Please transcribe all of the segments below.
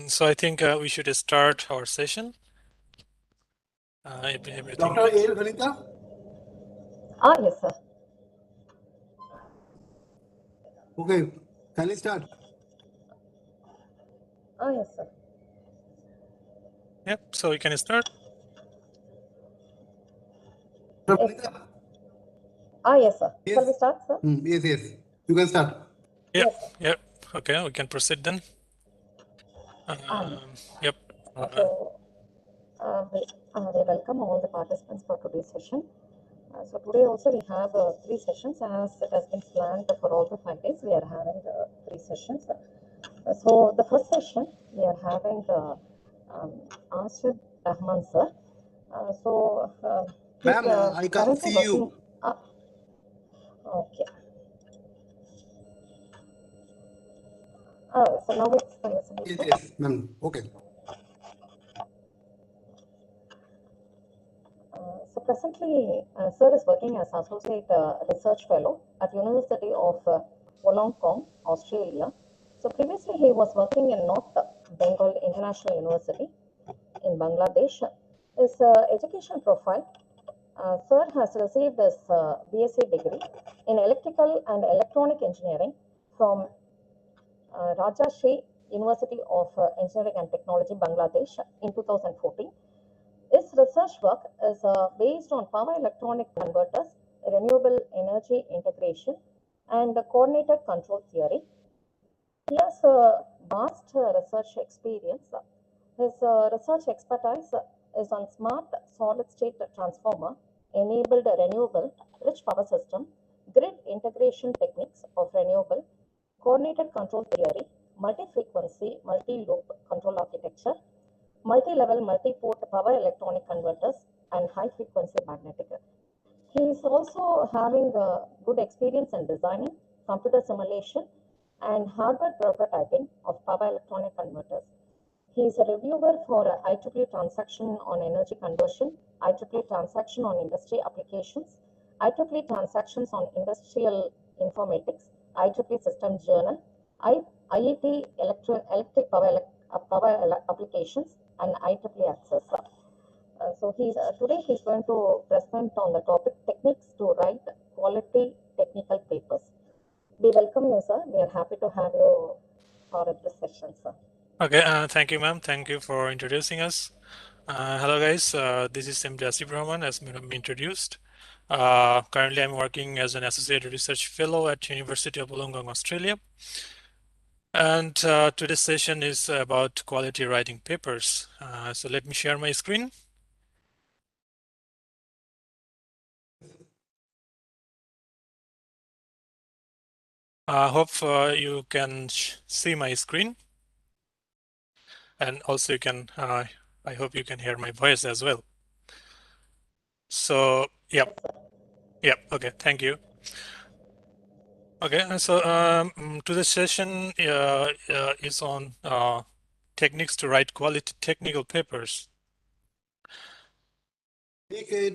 So I think we should start our session. Everything Dr. A. Vanita? Yes, sir. Okay, can we start? Yes, sir. Yep, so we can start. Dr. Yes, Vanita? yes, sir. Yes. Shall we start, sir? Yes, yes. You can start. Yep, Yes, sir. yep. Okay, we can proceed then. Yep. We welcome all the participants for today's session. So today also we have 3 sessions as it has been planned for all the 5 days. We are having 3 sessions. So the first session we are having Arshad Rahman, sir. He's Ma'am, I can't currently see you. working. Okay. So now it's visible, Yes, sir? yes, ma'am. Okay. So presently, Sir is working as Associate Research Fellow at University of Wollongong, Australia. So previously he was working in North Bengal International University in Bangladesh. His education profile, Sir has received his BSc degree in Electrical and Electronic Engineering from Rajashri University of Engineering and Technology, Bangladesh in 2014. His research work is based on power electronic converters, renewable energy integration, and coordinated control theory. He has a vast research experience. His research expertise is on smart solid-state transformer, enabled renewable rich power system, grid integration techniques of renewable, coordinated control theory, multi-frequency, multi-loop control architecture, multi-level, multi-port power electronic converters, and high-frequency magnetic. He is also having good experience in designing, computer simulation, and hardware prototyping of power electronic converters. He is a reviewer for IEEE transaction on energy conversion, IEEE transaction on industry applications, IEEE transactions on industrial informatics, IEEE systems journal, IET electric power applications, and IEEE access. So today he's going to present on the topic techniques to write quality technical papers. We welcome you, sir. We are happy to have you for this session, sir. Okay, thank you, ma'am. Thank you for introducing us. Hello, guys. This is simply Asif Rahman, as Madam introduced. Currently, I'm working as an Associate Research Fellow at University of Wollongong, Australia. And today's session is about quality writing papers. So let me share my screen. I hope you can see my screen. And also you can, I hope you can hear my voice as well. So, yep. Okay, thank you. Okay, so today's session is on techniques to write quality technical papers. Yep.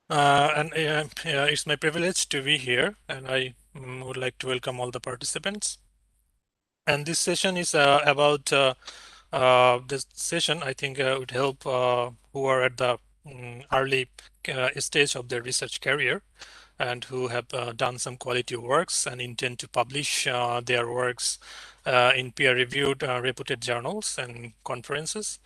And it's my privilege to be here, and I would like to welcome all the participants. And this session is about this session, I think would help who are at the early stage of their research career and who have done some quality works and intend to publish their works in peer-reviewed, reputed journals and conferences.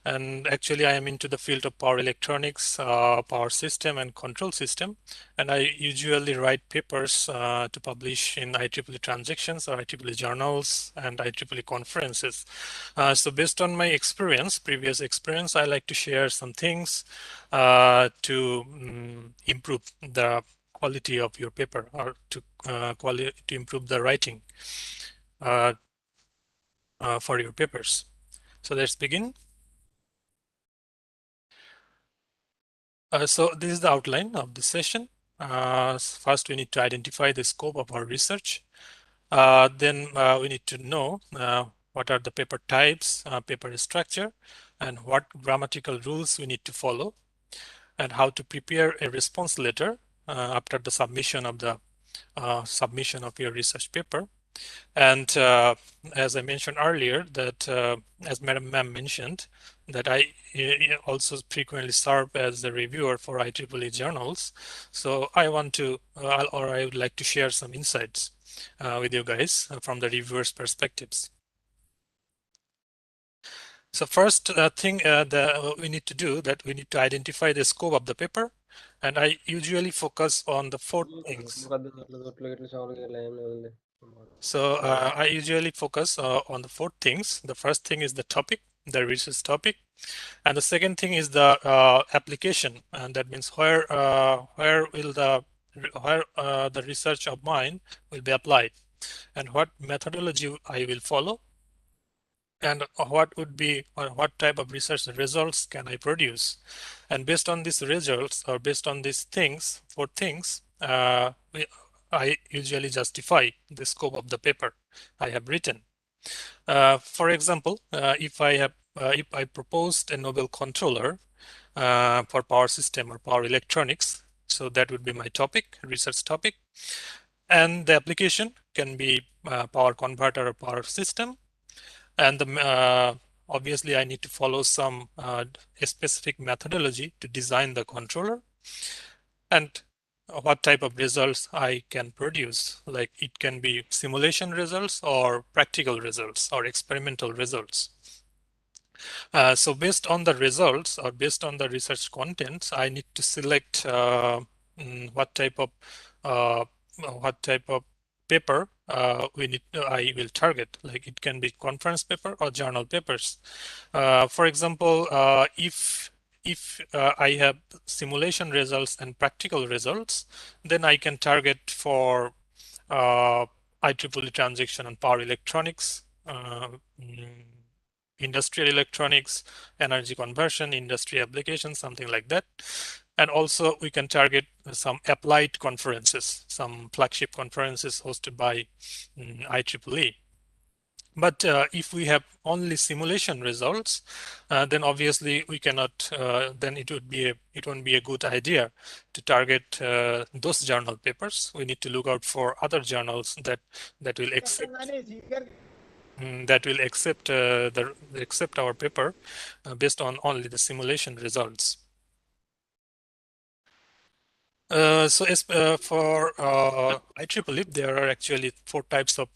And actually, I am into the field of power electronics, power system, and control system. And I usually write papers to publish in IEEE transactions or IEEE journals and IEEE conferences. So based on my experience, previous experience, I like to share some things to improve the quality of your paper or to improve the writing for your papers. So let's begin. So this is the outline of the session. First, we need to identify the scope of our research. Then we need to know what are the paper types, paper structure, and what grammatical rules we need to follow, and how to prepare a response letter after the submission of the submission of your research paper. And as I mentioned earlier, that as Madam Ma'am mentioned, that I also frequently serve as the reviewer for IEEE journals. So I want to, or I would like to share some insights with you guys from the reviewers' perspectives. So first thing that we need to do, that we need to identify the scope of the paper. And I usually focus on the 4 things. So I usually focus on the 4 things. The first thing is the topic, the research topic. And the second thing is the application. And that means where will the research of mine will be applied, and what methodology I will follow, and what would be, or what type of research results can I produce. And based on these results, or based on these things, 4 things, I usually justify the scope of the paper I have written. For example, if I proposed a novel controller for power system or power electronics, so that would be my topic, research topic. And the application can be power converter or power system. And obviously I need to follow some a specific methodology to design the controller, and what type of results I can produce. Like it can be simulation results or practical results or experimental results. So based on the results, or based on the research contents, I need to select what type of paper I will target. Like it can be conference paper or journal papers. For example, if I have simulation results and practical results, then I can target for IEEE transaction on power electronics, industrial electronics, energy conversion, industry applications, something like that. And also we can target some applied conferences, some flagship conferences hosted by IEEE. But if we have only simulation results, then obviously we cannot. Then it won't be a good idea to target those journal papers. We need to look out for other journals that will accept accept our paper based on only the simulation results. So as for IEEE, there are actually 4 types of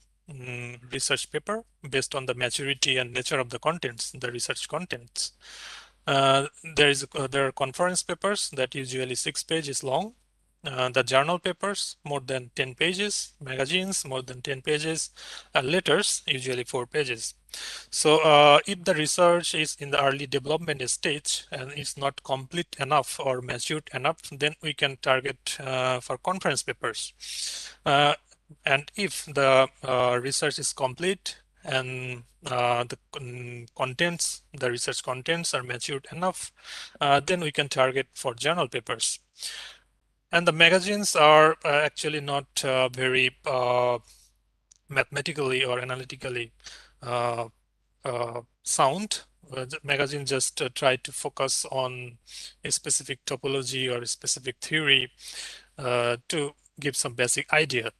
research paper based on the maturity and nature of the contents, the research contents. There are conference papers that usually 6 pages long. The journal papers more than 10 pages, magazines more than 10 pages, and letters usually 4 pages. So if the research is in the early development stage and it's not complete enough or matured enough, then we can target for conference papers. And if the research is complete and the research contents are matured enough, then we can target for journal papers. And the magazines are actually not very mathematically or analytically sound. The magazine just try to focus on a specific topology or a specific theory to give some basic idea.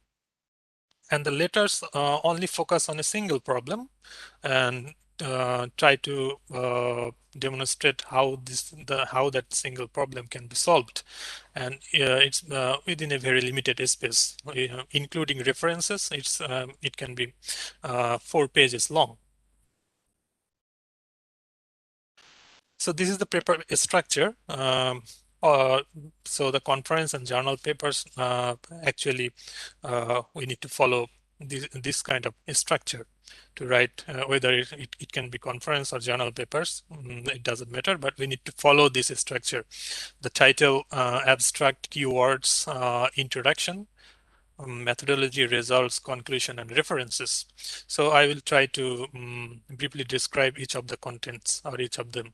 And the letters only focus on a single problem and try to demonstrate how that single problem can be solved, and it's within a very limited space, including references. It can be 4 pages long. So this is the paper structure. So the conference and journal papers actually we need to follow this kind of structure to write, whether it can be conference or journal papers, it doesn't matter, but we need to follow this structure. The title, abstract, keywords, introduction, methodology, results, conclusion, and references. So I will try to briefly describe each of the contents or each of them.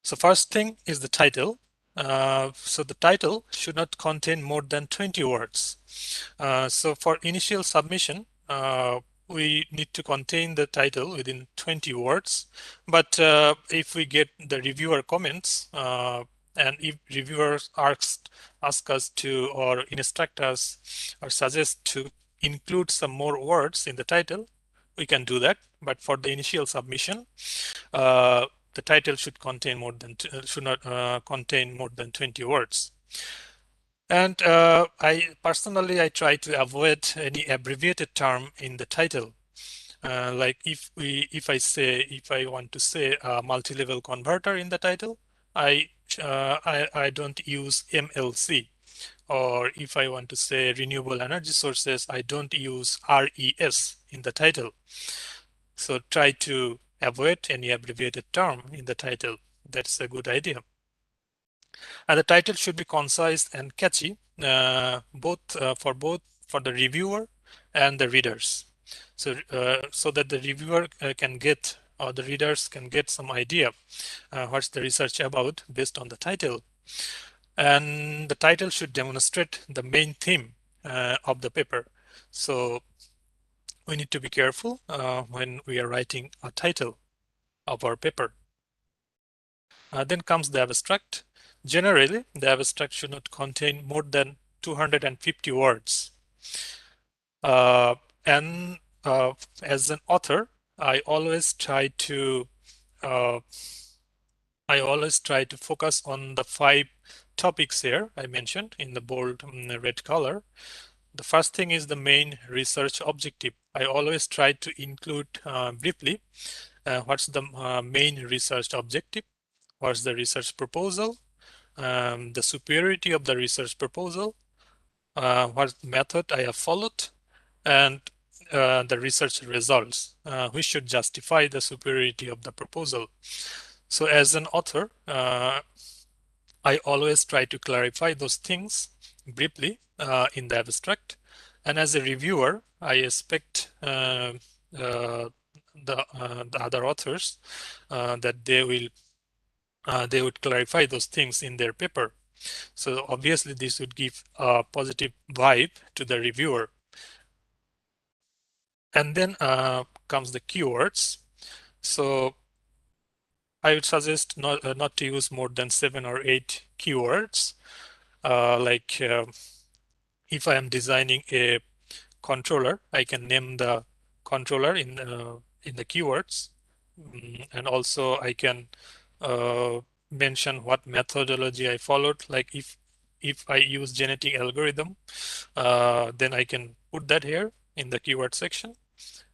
So first thing is the title. So the title should not contain more than 20 words. So for initial submission, we need to contain the title within 20 words. But if we get the reviewer comments, And if reviewers ask us to, or instruct us, or suggest to include some more words in the title, we can do that. But for the initial submission, the title should contain more than should not contain more than 20 words. And I personally try to avoid any abbreviated term in the title. Like if I want to say a multi-level converter in the title, I don't use MLC. Or if I want to say renewable energy sources, I don't use RES in the title. So try to avoid any abbreviated term in the title. That's a good idea. And the title should be concise and catchy, both for the reviewer and the readers. So that the reviewer can get, or the readers can get some idea what's the research about based on the title. And the title should demonstrate the main theme of the paper. So we need to be careful when we are writing a title of our paper. Then comes the abstract. Generally, the abstract should not contain more than 250 words. And as an author, I always try to focus on the 5 topics here I mentioned in the bold red color. The first thing is the main research objective. I always try to include briefly what's the main research objective, what's the research proposal, the superiority of the research proposal, what method I have followed, and the research results, which should justify the superiority of the proposal. So as an author, I always try to clarify those things briefly in the abstract. And as a reviewer, I expect the other authors that they would clarify those things in their paper. So obviously this would give a positive vibe to the reviewer. And then comes the keywords. So I would suggest not to use more than 7 or 8 keywords. If I am designing a controller, I can name the controller in the keywords, and also I can mention what methodology I followed. Like if I use genetic algorithm, then I can put that here in the keyword section.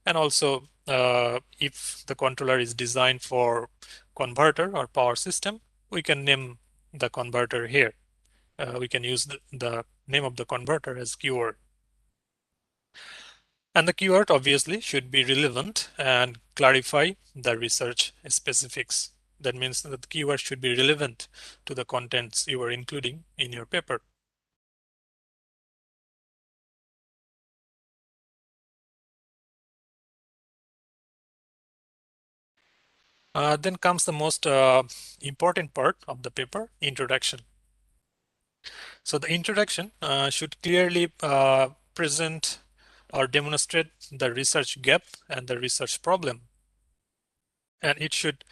And also, if the controller is designed for converter or power system, we can name the converter here. We can use the name of the converter as keyword. And the keyword obviously should be relevant and clarify the research specifics. That means that the keyword should be relevant to the contents you are including in your paper. Then comes the most important part of the paper, introduction. So the introduction should clearly present or demonstrate the research gap and the research problem. And it should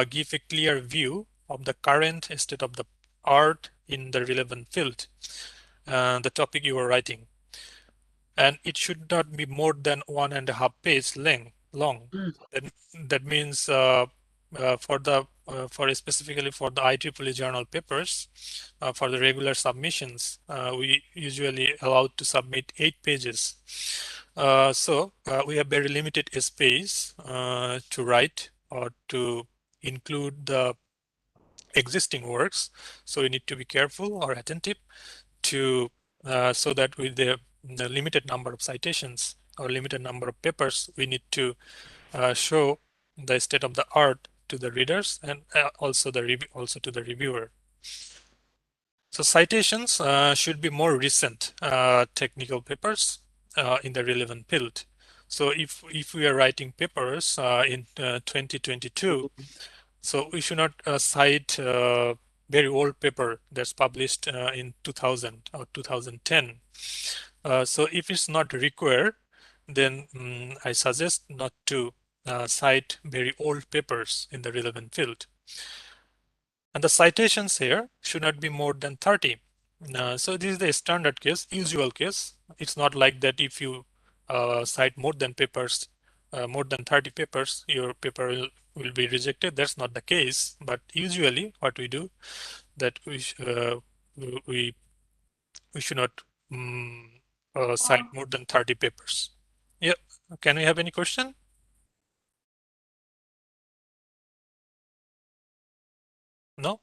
give a clear view of the current state of the art in the relevant field, the topic you are writing. And it should not be more than 1.5 page long. That means specifically for the IEEE journal papers, for the regular submissions, we usually allowed to submit 8 pages. So we have very limited space to write or to include the existing works. So we need to be careful or attentive to so that with the limited number of citations or limited number of papers, we need to show the state of the art to the readers and also to the reviewer. So citations should be more recent technical papers in the relevant field. So if we are writing papers in 2022, so we should not cite very old paper that's published in 2000 or 2010. So if it's not required, then I suggest not to cite very old papers in the relevant field. And the citations here should not be more than 30. So this is the standard case, usual case. It's not like that if you cite more than 30 papers, your paper will be rejected. That's not the case. But usually what we do, that we should not cite more than 30 papers. Yeah. Can we have any question? No?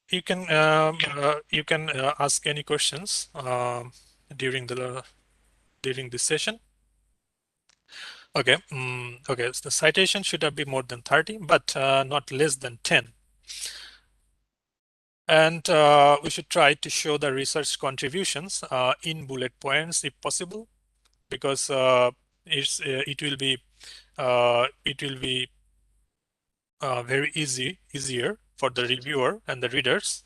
You can ask any questions during this session. Okay. Okay. So the citation should not be more than 30, but not less than 10. And we should try to show the research contributions in bullet points if possible, because it will be very easier for the reviewer and the readers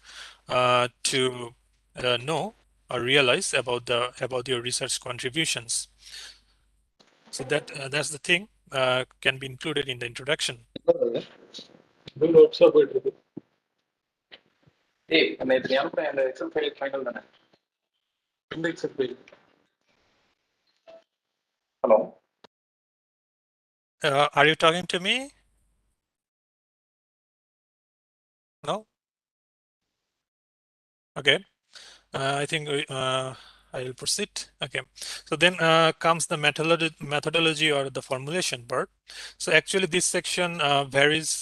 to know or realize about your research contributions. So that's the thing can be included in the introduction. Hello. Are you talking to me? No? Okay. I think I will proceed. Okay. So then comes the methodology or the formulation part. So actually this section varies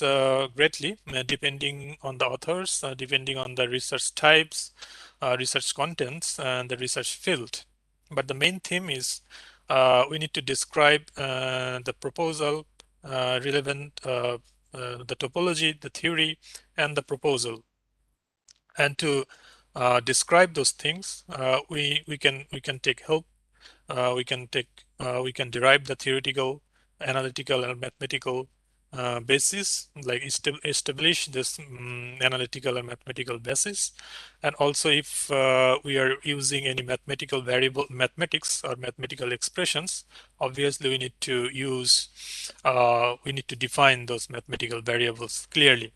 greatly depending on the authors, depending on the research types, research contents, and the research field. But the main theme is we need to describe the proposal, relevant, the topology, the theory, and the proposal. And to describe those things, we can take help. We can derive the theoretical, analytical, and mathematical basis, like establish this analytical and mathematical basis. And also, if we are using any mathematical variable, mathematics or mathematical expressions, obviously we need to define those mathematical variables clearly.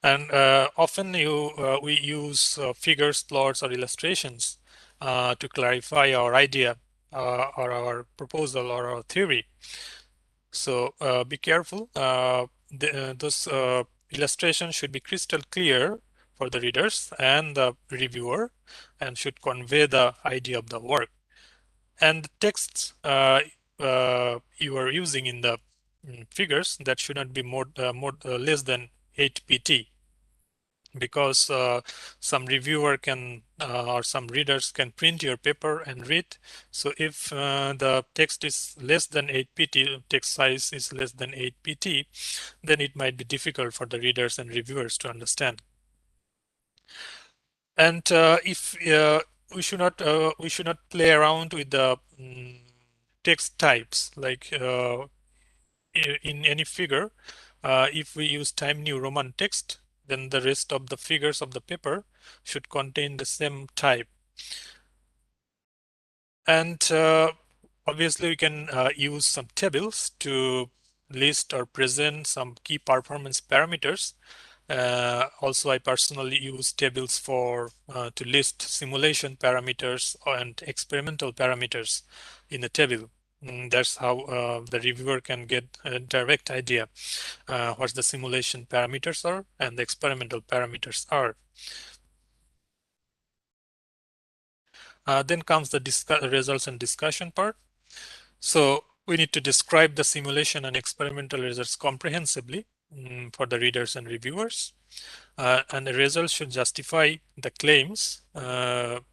And often we use figures, plots, or illustrations to clarify our idea or our proposal or our theory. So be careful. Those illustrations should be crystal clear for the readers and the reviewer, and should convey the idea of the work. And the texts you are using in the figures, that should not be less than 8 pt, because some reviewer can or some readers can print your paper and read. So if the text is less than 8 pt, text size is less than 8 pt, then it might be difficult for the readers and reviewers to understand. And if we should not play around with the text types, like in any figure. If we use time new Roman text, then the rest of the figures of the paper should contain the same type. And obviously we can use some tables to list or present some key performance parameters. Also, I personally use tables to list simulation parameters and experimental parameters in a table. That's how the reviewer can get a direct idea what the simulation parameters are and the experimental parameters are. Then comes the results and discussion part. So we need to describe the simulation and experimental results comprehensively for the readers and reviewers. And the results should justify the claims you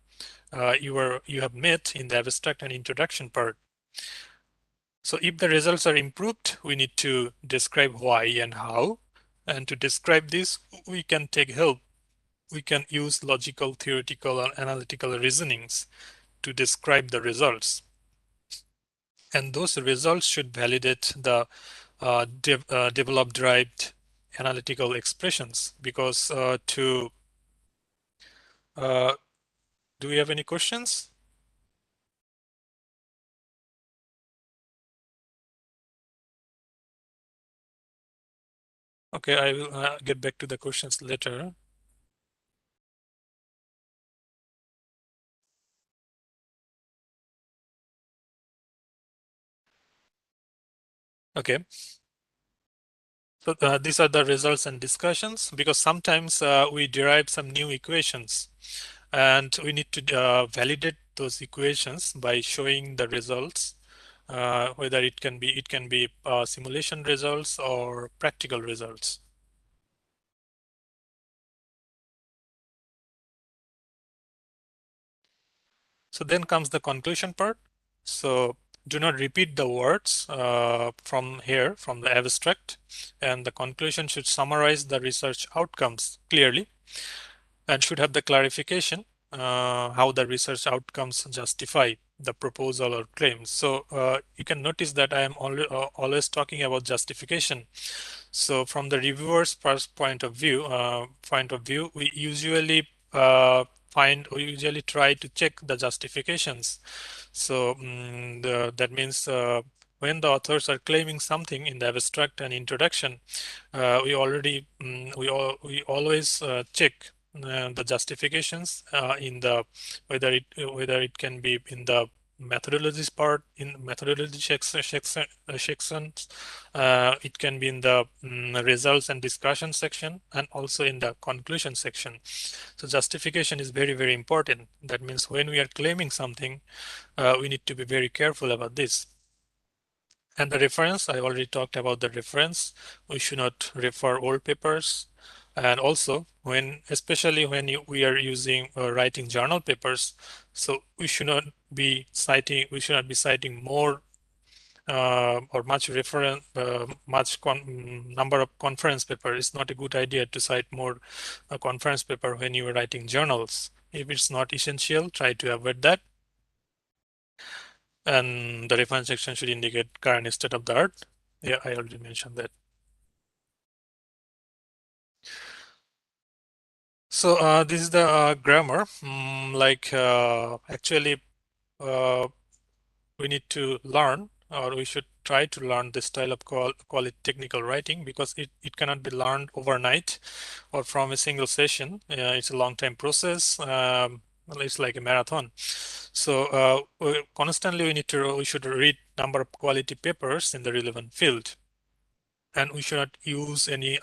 have made in the abstract and introduction part. So if the results are improved, we need to describe why and how. And to describe this, we can take help. We can use logical, theoretical, and analytical reasonings to describe the results. And those results should validate the developed derived analytical expressions, because do we have any questions? Okay, I will get back to the questions later. Okay. So these are the results and discussions, because sometimes we derive some new equations and we need to validate those equations by showing the results, whether it can be simulation results or practical results. So then comes the conclusion part. So do not repeat the words from here, from the abstract, and the conclusion should summarize the research outcomes clearly and should have the clarification how the research outcomes justify the proposal or claims. So you can notice that I am always talking about justification. So from the reviewer's point of view, we usually we usually try to check the justifications. So that means when the authors are claiming something in the abstract and introduction, we always check the justifications in the whether it can be in the methodologies part, in methodology sections, it can be in the results and discussion section, and also in the conclusion section. So justification is very, very important. That means when we are claiming something, we need to be very careful about this. And the reference, I already talked about the reference. We should not refer old papers. And also, especially when we are using writing journal papers, so we should not be citing more or much reference, number of conference paper. It's not a good idea to cite more conference paper when you are writing journals. If it's not essential, try to avoid that. And the reference section should indicate current state of the art. Yeah, I already mentioned that. So this is the grammar. Actually, uh, we need to learn, or we should try to learn this style of quality technical writing, because it cannot be learned overnight or from a single session. It's a long time process. Well, it's like a marathon. So constantly we should read number of quality papers in the relevant field. And we should not use any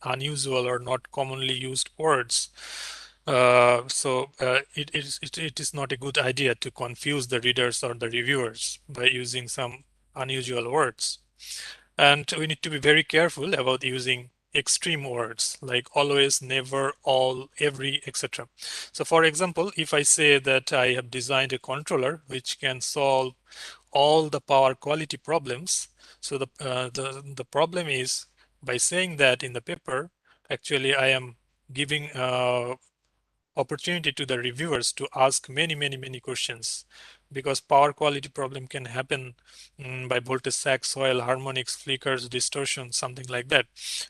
unusual or not commonly used words. It is not a good idea to confuse the readers or the reviewers by using some unusual words. And we need to be very careful about using extreme words like always, never, all, every, etc. So for example, if I say that I have designed a controller which can solve all the power quality problems, so the problem is, by saying that in the paper, actually I am giving opportunity to the reviewers to ask many questions, because power quality problem can happen by voltage sag, soil, harmonics, flickers, distortion, something like that.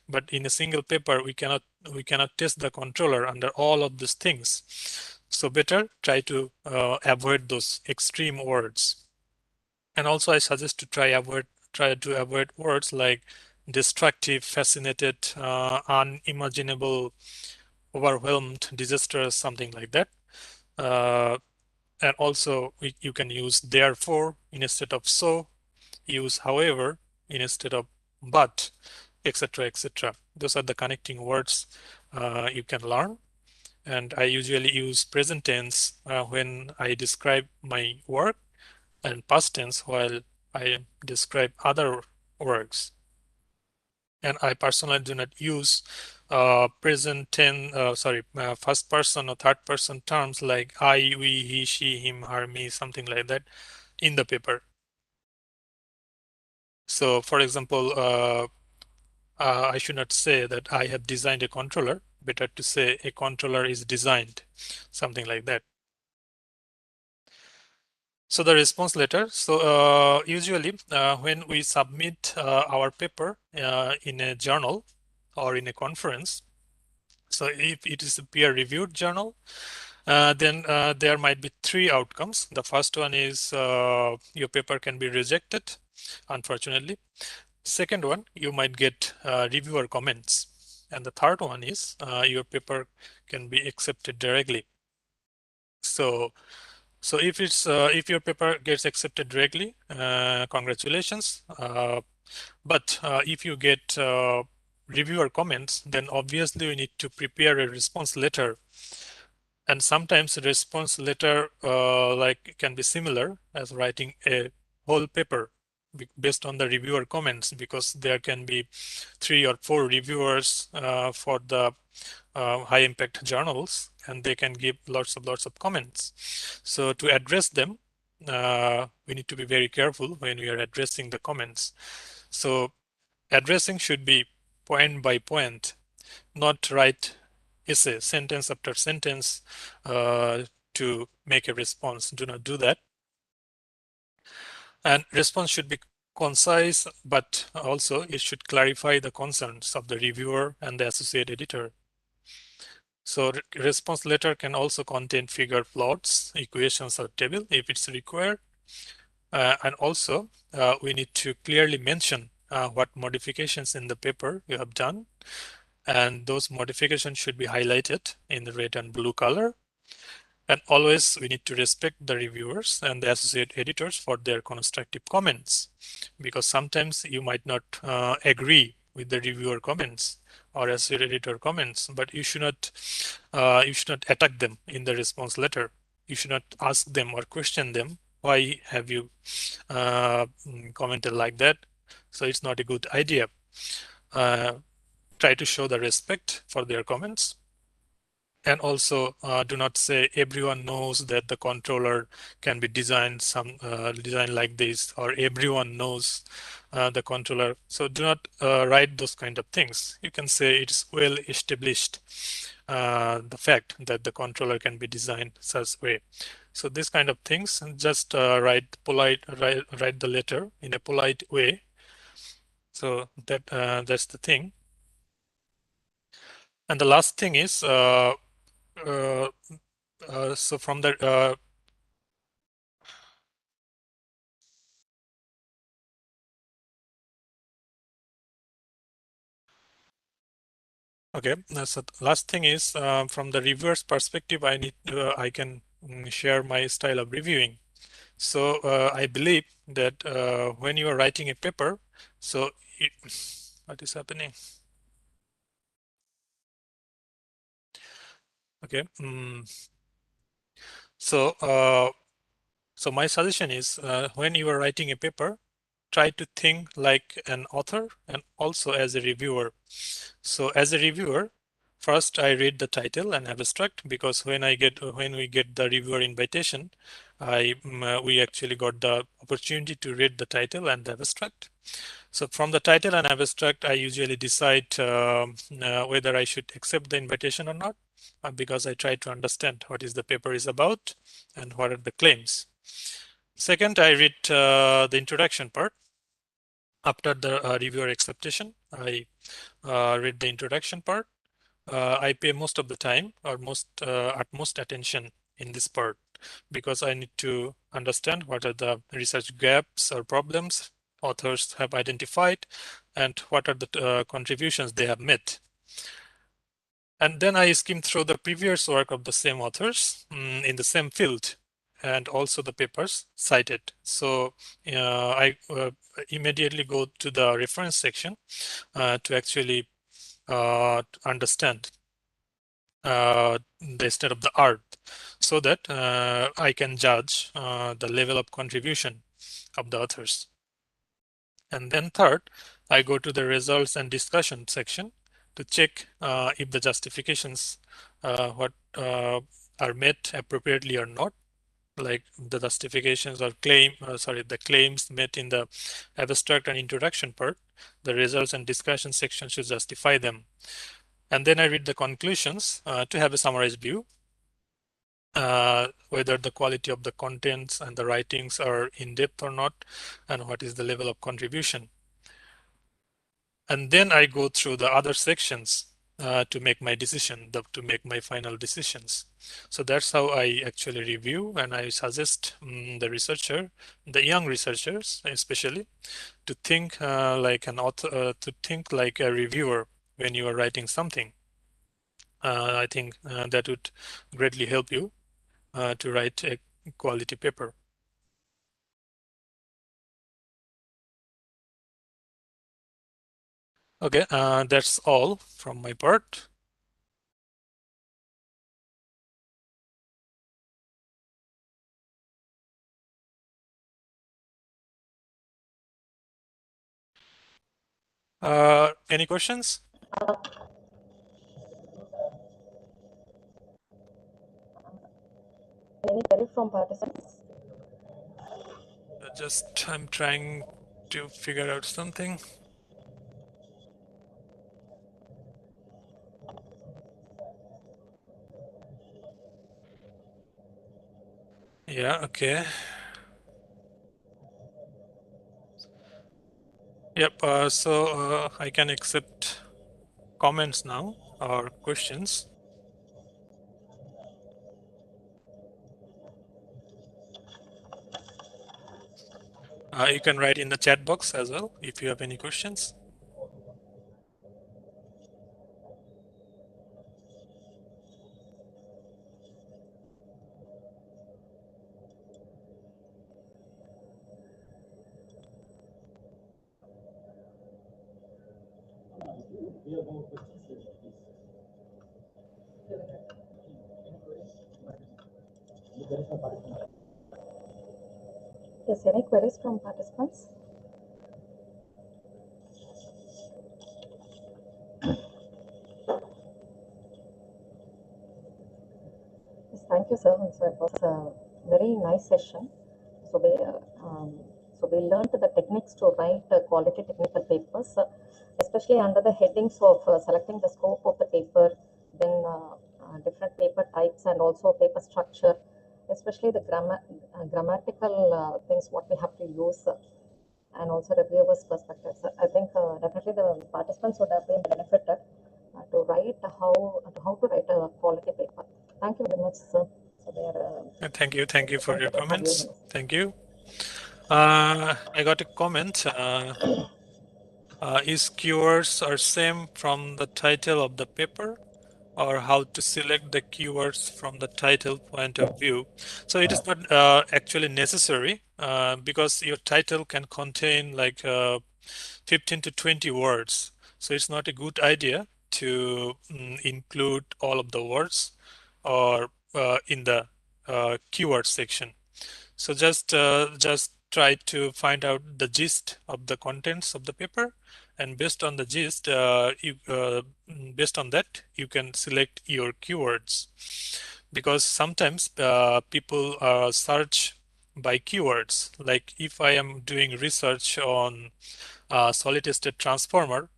But in a single paper, we cannot test the controller under all of these things. So better try to avoid those extreme words. And also I suggest to try to avoid words like destructive, fascinated, unimaginable, overwhelmed, disastrous, something like that. And also you can use therefore instead of so, use however instead of but, etc., etc. Those are the connecting words you can learn. And I usually use present tense when I describe my work, and past tense while I describe other works. And I personally do not use first person or third person terms like I, we, he, she, him, her, me, something like that in the paper. So for example, I should not say that I have designed a controller. Better to say a controller is designed, something like that. So the response letter. So usually when we submit our paper in a journal or in a conference, so if it is a peer-reviewed journal, then there might be three outcomes. The first one is your paper can be rejected, unfortunately. Second one, you might get reviewer comments. And the third one is your paper can be accepted directly. So if your paper gets accepted directly, congratulations. But if you get reviewer comments, then obviously we need to prepare a response letter. And sometimes a response letter like can be similar as writing a whole paper based on the reviewer comments, because there can be 3 or 4 reviewers for the high impact journals, and they can give lots of comments. So to address them, we need to be very careful when we are addressing the comments. So addressing should be point by point, not write essay sentence after sentence to make a response. Do not do that. And response should be concise, but also it should clarify the concerns of the reviewer and the associate editor. So response letter can also contain figure plots, equations, or table if it's required. And also we need to clearly mention what modifications in the paper you have done. And those modifications should be highlighted in the red and blue color. And always we need to respect the reviewers and the associate editors for their constructive comments, because sometimes you might not agree with the reviewer comments or associate editor comments, but you should not attack them in the response letter. You should not ask them or question them, why have you commented like that? So it's not a good idea. Try to show the respect for their comments. And also do not say everyone knows that the controller can be designed design like this, or everyone knows the controller. So do not write those kind of things. You can say it's well established the fact that the controller can be designed such way. So this kind of things, just write the letter in a polite way. So that's the thing. And the last thing is so from the okay, so the last thing is from the reviewer's perspective, I can share my style of reviewing. So I believe that when you are writing a paper, so what is happening? Okay, so so my suggestion is when you are writing a paper, try to think like an author and also as a reviewer. So as a reviewer, first I read the title and abstract, because when we get the reviewer invitation, we actually got the opportunity to read the title and the abstract. So from the title and abstract, I usually decide whether I should accept the invitation or not, because I try to understand what is the paper is about and what are the claims. Second, I read the introduction part. After the reviewer acceptation, I read the introduction part. I pay most of the time or utmost attention in this part, because I need to understand what are the research gaps or problems authors have identified and what are the contributions they have made. And then I skim through the previous work of the same authors in the same field, and also the papers cited. So I immediately go to the reference section to actually understand the state of the art, so that I can judge the level of contribution of the authors. And then third, I go to the results and discussion section to check if the justifications are met appropriately or not, like the justifications or the claims met in the abstract and introduction part. The results and discussion section should justify them. And then I read the conclusions to have a summarized view, whether the quality of the contents and the writings are in depth or not, and what is the level of contribution. And then I go through the other sections to make my decision, to make my final decisions. So that's how I actually review, and I suggest the young researchers especially, to think like an author, to think like a reviewer when you are writing something. I think that would greatly help you to write a quality paper. Okay, that's all from my part. Any questions? Any query from participants? Just I'm trying to figure out something. Yeah, okay. Yep, so I can accept comments now or questions. You can write in the chat box as well if you have any questions. Yes, any queries from participants? Yes, thank you, sir. So it was a very nice session. So we learned the techniques to write quality technical papers, especially under the headings of selecting the scope of the paper, then different paper types, and also paper structure, especially the grammatical things what we have to use, and also reviewers' perspectives. I think definitely the participants would have been benefited to write how to write a quality paper. Thank you very much, sir. So they are Thank you for your excited to have you comments. here. Thank you. I got a comment. Is keywords are same from the title of the paper, or how to select the keywords from the title point of view? So it is not actually necessary because your title can contain like 15 to 20 words. So it's not a good idea to include all of the words or in the keyword section. So just try to find out the gist of the contents of the paper, and based on the gist, based on that, you can select your keywords. Because sometimes people search by keywords. Like if I am doing research on solid state transformer,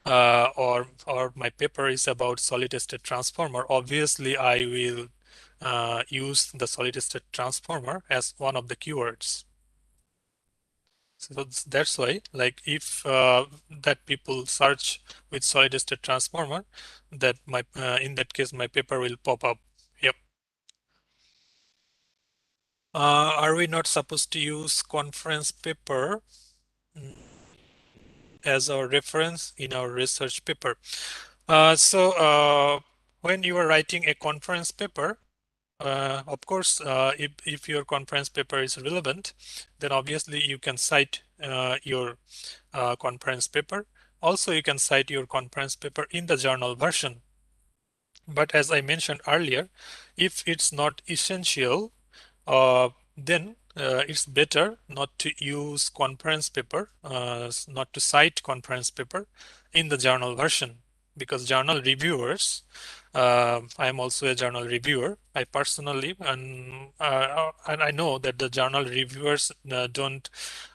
or my paper is about solid state transformer, obviously I will use the solid state transformer as one of the keywords. So that's why, like, if that people search with solid state transformer, that my in that case my paper will pop up. Yep. Are we not supposed to use conference paper as our reference in our research paper? So when you are writing a conference paper, of course, if your conference paper is relevant, then obviously you can cite your conference paper. Also, you can cite your conference paper in the journal version. But as I mentioned earlier, if it's not essential, then it's better not to use conference paper, not to cite conference paper in the journal version, because journal reviewers, I am also a journal reviewer. I personally, and I know that the journal reviewers don't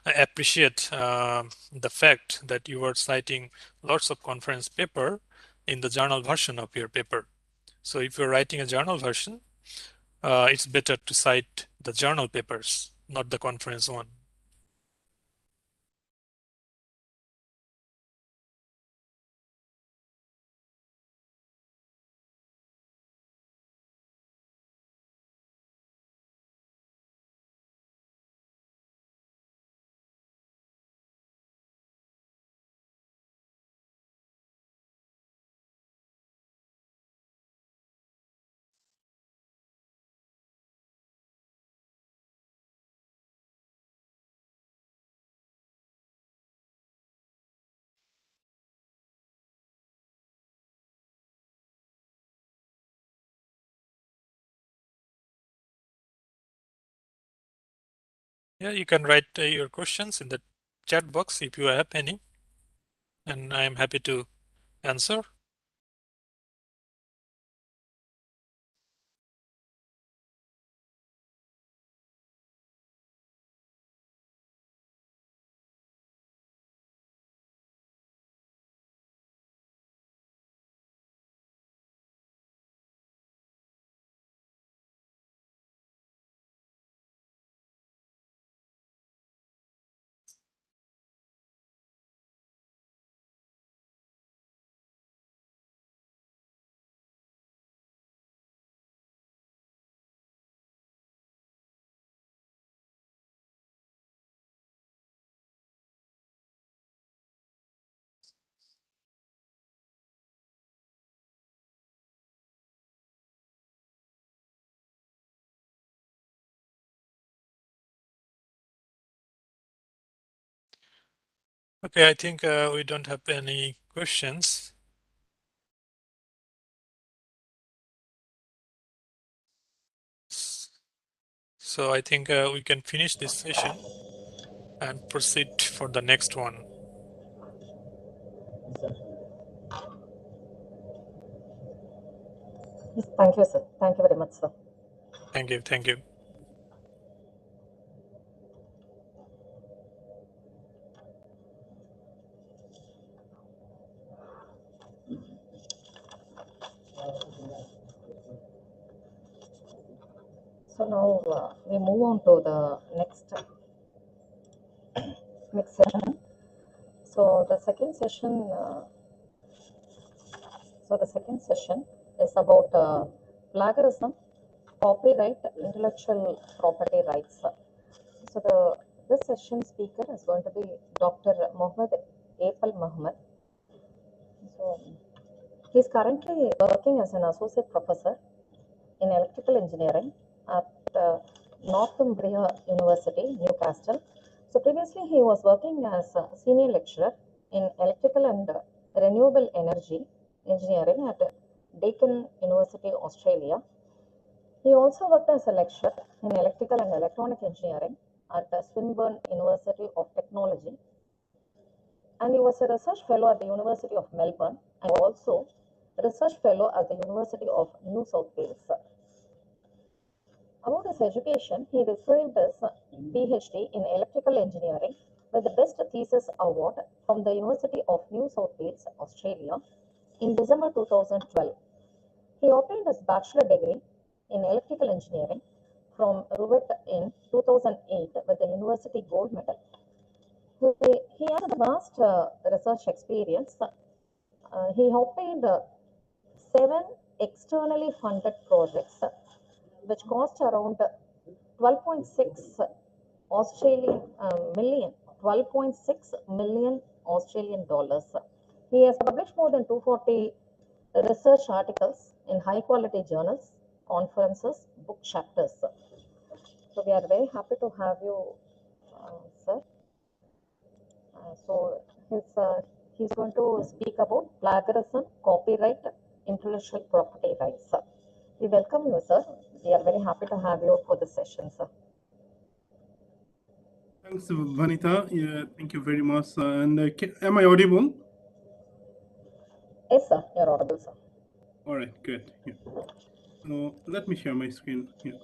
appreciate the fact that you are citing lots of conference paper in the journal version of your paper. So if you're writing a journal version, it's better to cite the journal papers, not the conference one. Yeah, you can write your questions in the chat box if you have any, and I am happy to answer. Okay, I think we don't have any questions. So I think we can finish this session and proceed for the next one. Yes, thank you, sir. Thank you very much, sir. Thank you. Thank you. So now we move on to the next session. So the second session. The second session is about plagiarism, copyright, intellectual property rights. So this session speaker is going to be Dr. Mohammed Apal Muhammad. So he is currently working as an associate professor in electrical engineering at Northumbria University, Newcastle. So previously he was working as a senior lecturer in electrical and renewable energy engineering at Deakin University, Australia. He also worked as a lecturer in electrical and electronic engineering at Swinburne University of Technology, and he was a research fellow at the University of Melbourne and also a research fellow at the University of New South Wales. About his education, he received his PhD in electrical engineering with the Best Thesis Award from the University of New South Wales, Australia, in December 2012. He obtained his bachelor degree in electrical engineering from RUET in 2008 with the University Gold Medal. He has a vast research experience. He obtained 7 externally funded projects, which cost around 12.6 Australian million, 12.6 million Australian dollars. He has published more than 240 research articles in high quality journals, conferences, book chapters. So we are very happy to have you, sir. So he's going to speak about plagiarism, copyright, intellectual property rights. We welcome you, sir. We are very happy to have you for the session, sir. Thanks, Vanita. Yeah, thank you very much. And am I audible? Yes, sir. You're audible, sir. All right, good. Yeah. So let me share my screen here.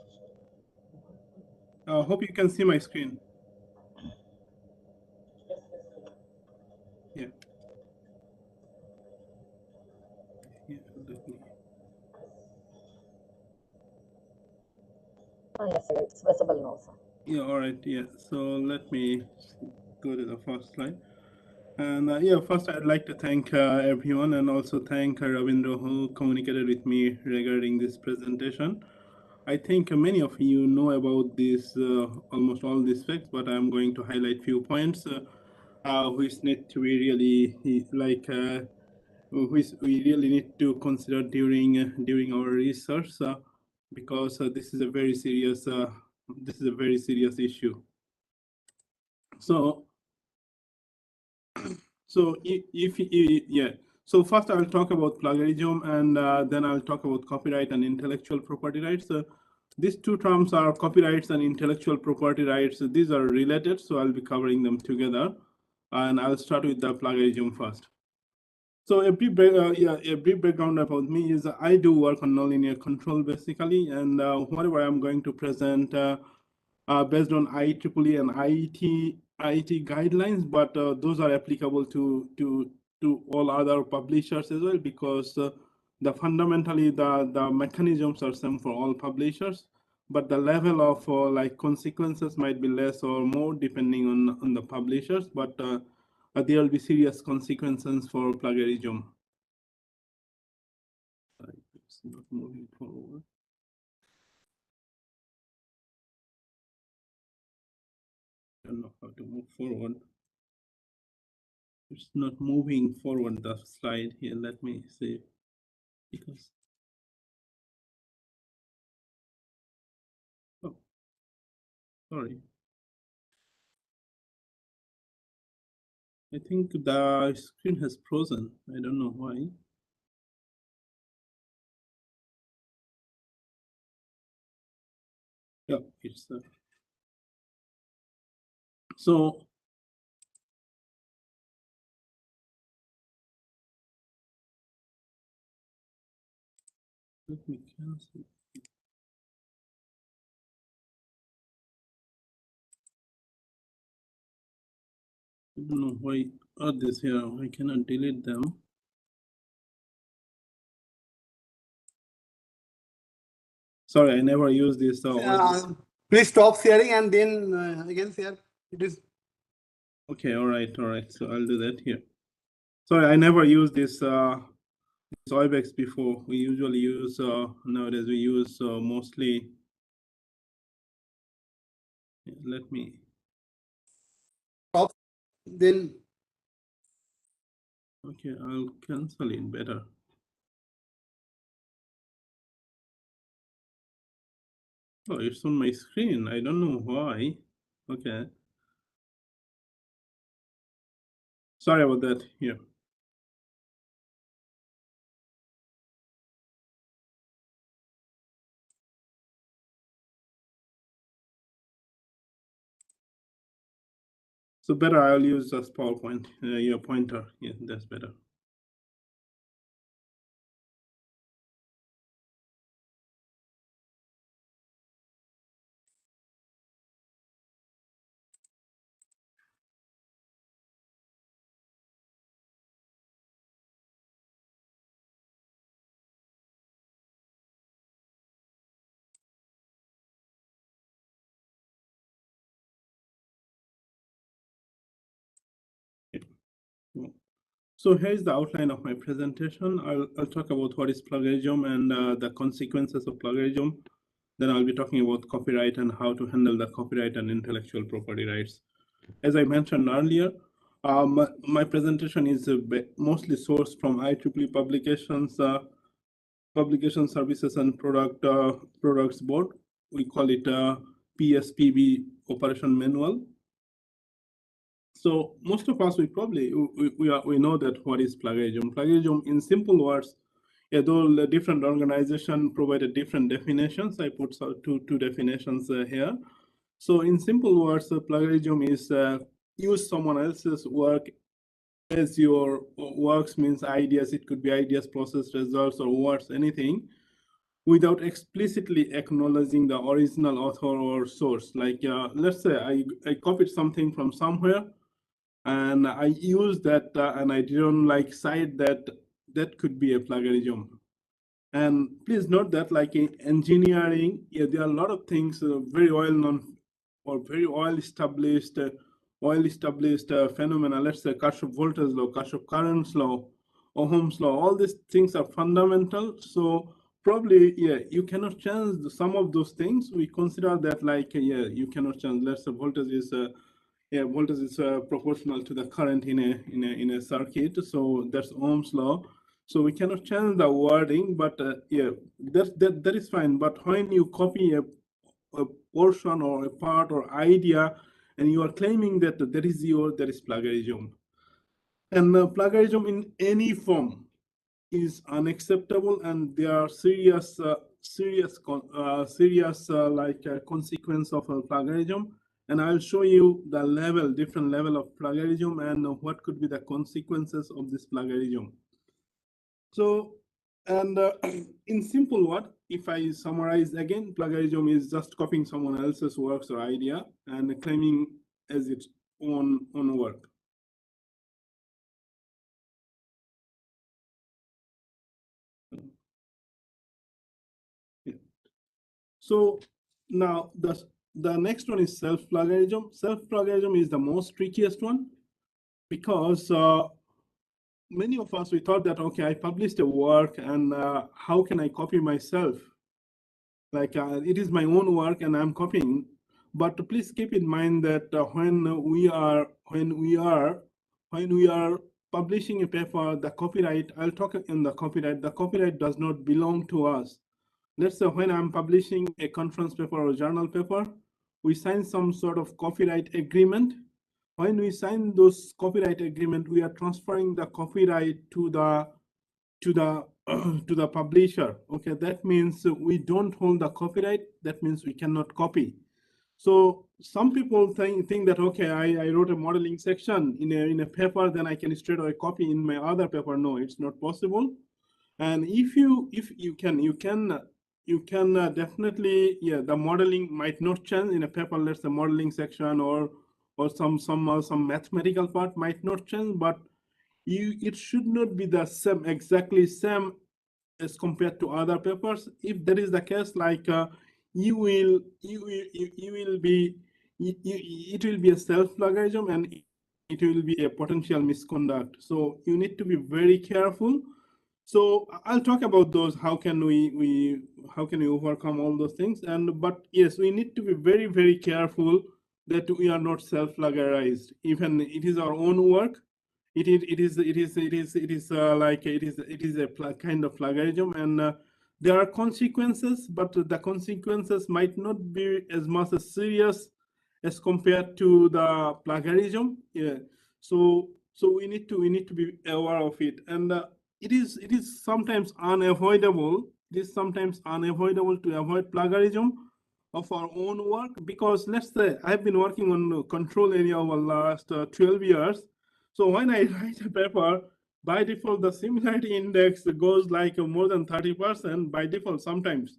Hope you can see my screen. Yeah. Yeah. Let me. Yes, sir. It's visible now, sir. Yeah. All right. Yeah. So let me go to the first slide. And yeah, first I'd like to thank everyone and also thank Ravindra who communicated with me regarding this presentation. I think many of you know about this, almost all these facts, but I'm going to highlight few points which need to be really which we really need to consider during our research because this is a very serious issue. So so first I'll talk about plagiarism and then I'll talk about copyright and intellectual property rights. these two terms are copyrights and intellectual property rights. So these are related, so I'll be covering them together. And I'll start with the plagiarism first. So a brief background about me is I do work on nonlinear control basically, and whatever I'm going to present based on IEEE and IET guidelines, but those are applicable to all other publishers as well, because fundamentally the mechanisms are same for all publishers, but the level of like consequences might be less or more depending on the publishers, but there will be serious consequences for plagiarism. It's not moving forward. I don't know how to move forward. It's not moving forward the slide here. Let me see, because oh, sorry. I think the screen has frozen. I don't know why. Yeah, it's so. Let me cancel. I don't know why are this here. I cannot delete them. Sorry, I never use this. Please stop sharing and then again share. It is okay. All right. So I'll do that here. Sorry, I never use this WebEX before. We usually use nowadays. We use mostly. Let me. stop. Then Okay, I'll cancel it better. Oh, it's on my screen. I don't know why. Okay. Sorry about that. Here. So better, I'll use just PowerPoint, your pointer. Yeah, that's better. So here's the outline of my presentation. I'll talk about what is plagiarism and the consequences of plagiarism. Then I'll be talking about copyright and how to handle the copyright and intellectual property rights. As I mentioned earlier, my presentation is mostly sourced from IEEE publications, Publication Services and Products Board. We call it PSPB Operation Manual. So most of us, we know that what is plagiarism. Plagiarism, in simple words, though the different organizations provided different definitions, I put two definitions here. So in simple words, plagiarism is use someone else's work as your works, means ideas. It could be ideas, process, results, or words, anything, without explicitly acknowledging the original author or source. Like let's say I copied something from somewhere, and I use that and I didn't like cite that could be a plagiarism. And please note that like in engineering, there are a lot of things very well known or very well established phenomena. Let's say Kirchhoff voltage law, Kirchhoff currents law, Ohm's law. All these things are fundamental. So probably you cannot change some of those things. We consider that like you cannot change. Let's say voltage is voltage is proportional to the current in a circuit. So that's Ohm's law. So we cannot change the wording, but that is fine. But when you copy a portion or a part or idea, and you are claiming that that is plagiarism, and plagiarism in any form is unacceptable, and there are serious serious consequence of plagiarism, and I'll show you the different level of plagiarism and what could be the consequences of this plagiarism. So, and in simple word, if I summarize again, plagiarism is just copying someone else's works or idea and claiming as its own work. Yeah. So now the next one is self-plagiarism. Self-plagiarism is the most trickiest one because many of us, we thought that, okay, I published a work and how can I copy myself? Like it is my own work and I'm copying. But please keep in mind that when we are publishing a paper, the copyright, I'll talk in the copyright does not belong to us. Let's say when I'm publishing a conference paper or journal paper, we sign some sort of copyright agreement. When we sign those copyright agreement, we are transferring the copyright to the to the publisher. Okay, that means we don't hold the copyright. That means we cannot copy. So some people think that, okay, I wrote a modeling section in a paper, then I can straight away copy in my other paper. No, it's not possible. And if you can definitely, yeah, the modeling might not change in a paper. Let's say modeling section or some mathematical part might not change, but it should not be the same, exactly same as compared to other papers. If that is the case, like it will be a self-plagiarism and it will be a potential misconduct. So you need to be very careful. So I'll talk about those. How can we overcome all those things? But yes, we need to be very, very careful that we are not self-plagiarized. Even it is our own work. It is a kind of plagiarism, and there are consequences, but the consequences might not be as much as serious as compared to the plagiarism. Yeah. So we need to be aware of it, and it is sometimes unavoidable. It is sometimes unavoidable to avoid plagiarism of our own work, because let's say I've been working on control area over the last 12 years. So when I write a paper, by default, the similarity index goes like more than 30% by default sometimes.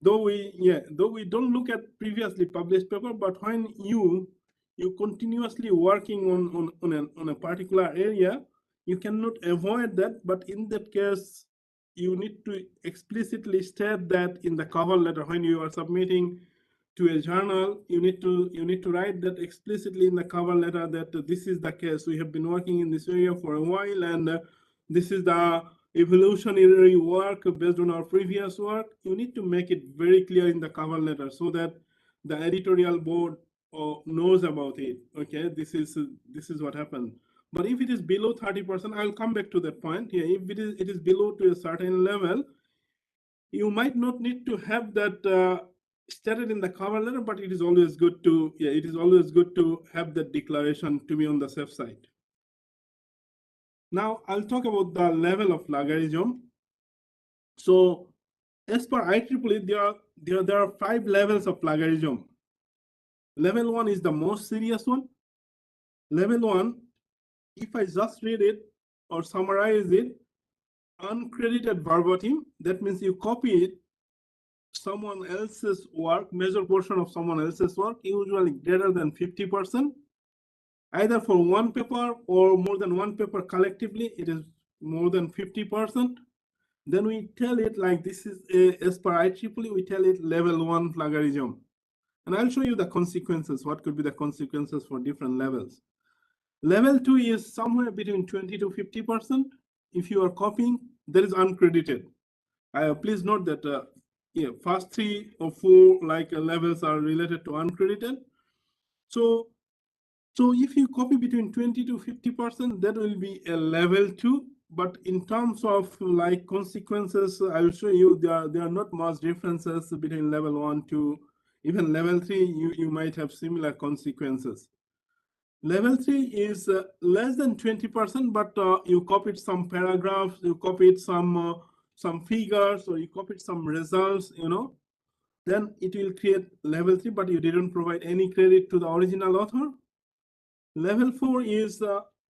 Though we don't look at previously published paper, but when you continuously working on a particular area, you cannot avoid that. But in that case, you need to explicitly state that in the cover letter when you are submitting to a journal. You need to write that explicitly in the cover letter that this is the case. We have been working in this area for a while, and this is the evolutionary work based on our previous work. You need to make it very clear in the cover letter so that the editorial board knows about it. Okay, this is what happened. But if it is below 30%, I'll come back to that point. Yeah, if it is below to a certain level, you might not need to have that stated in the cover letter, but it is always good to have that declaration to be on the safe side. Now I'll talk about the level of plagiarism. So as per IEEE, there are 5 levels of plagiarism. Level 1 is the most serious one. Level 1, if I just read it or summarize it, uncredited verbatim, that means you copy it, someone else's work, major portion of someone else's work, usually greater than 50%, either for one paper or more than one paper collectively, it is more than 50%. Then we tell it like this is as per IEEE, we tell it level 1 plagiarism. And I'll show you the consequences, what could be the consequences for different levels. Level 2 is somewhere between 20 to 50%. If you are copying, that is uncredited. Please note that first 3 or 4 levels are related to uncredited. So if you copy between 20 to 50%, that will be a level 2. But in terms of like consequences, I will show you there are not much differences between level 1 to even level 3. You might have similar consequences. Level 3 is less than 20%, but you copied some paragraphs, you copied some some figures or you copied some results, then it will create level 3, but you didn't provide any credit to the original author. Level 4 is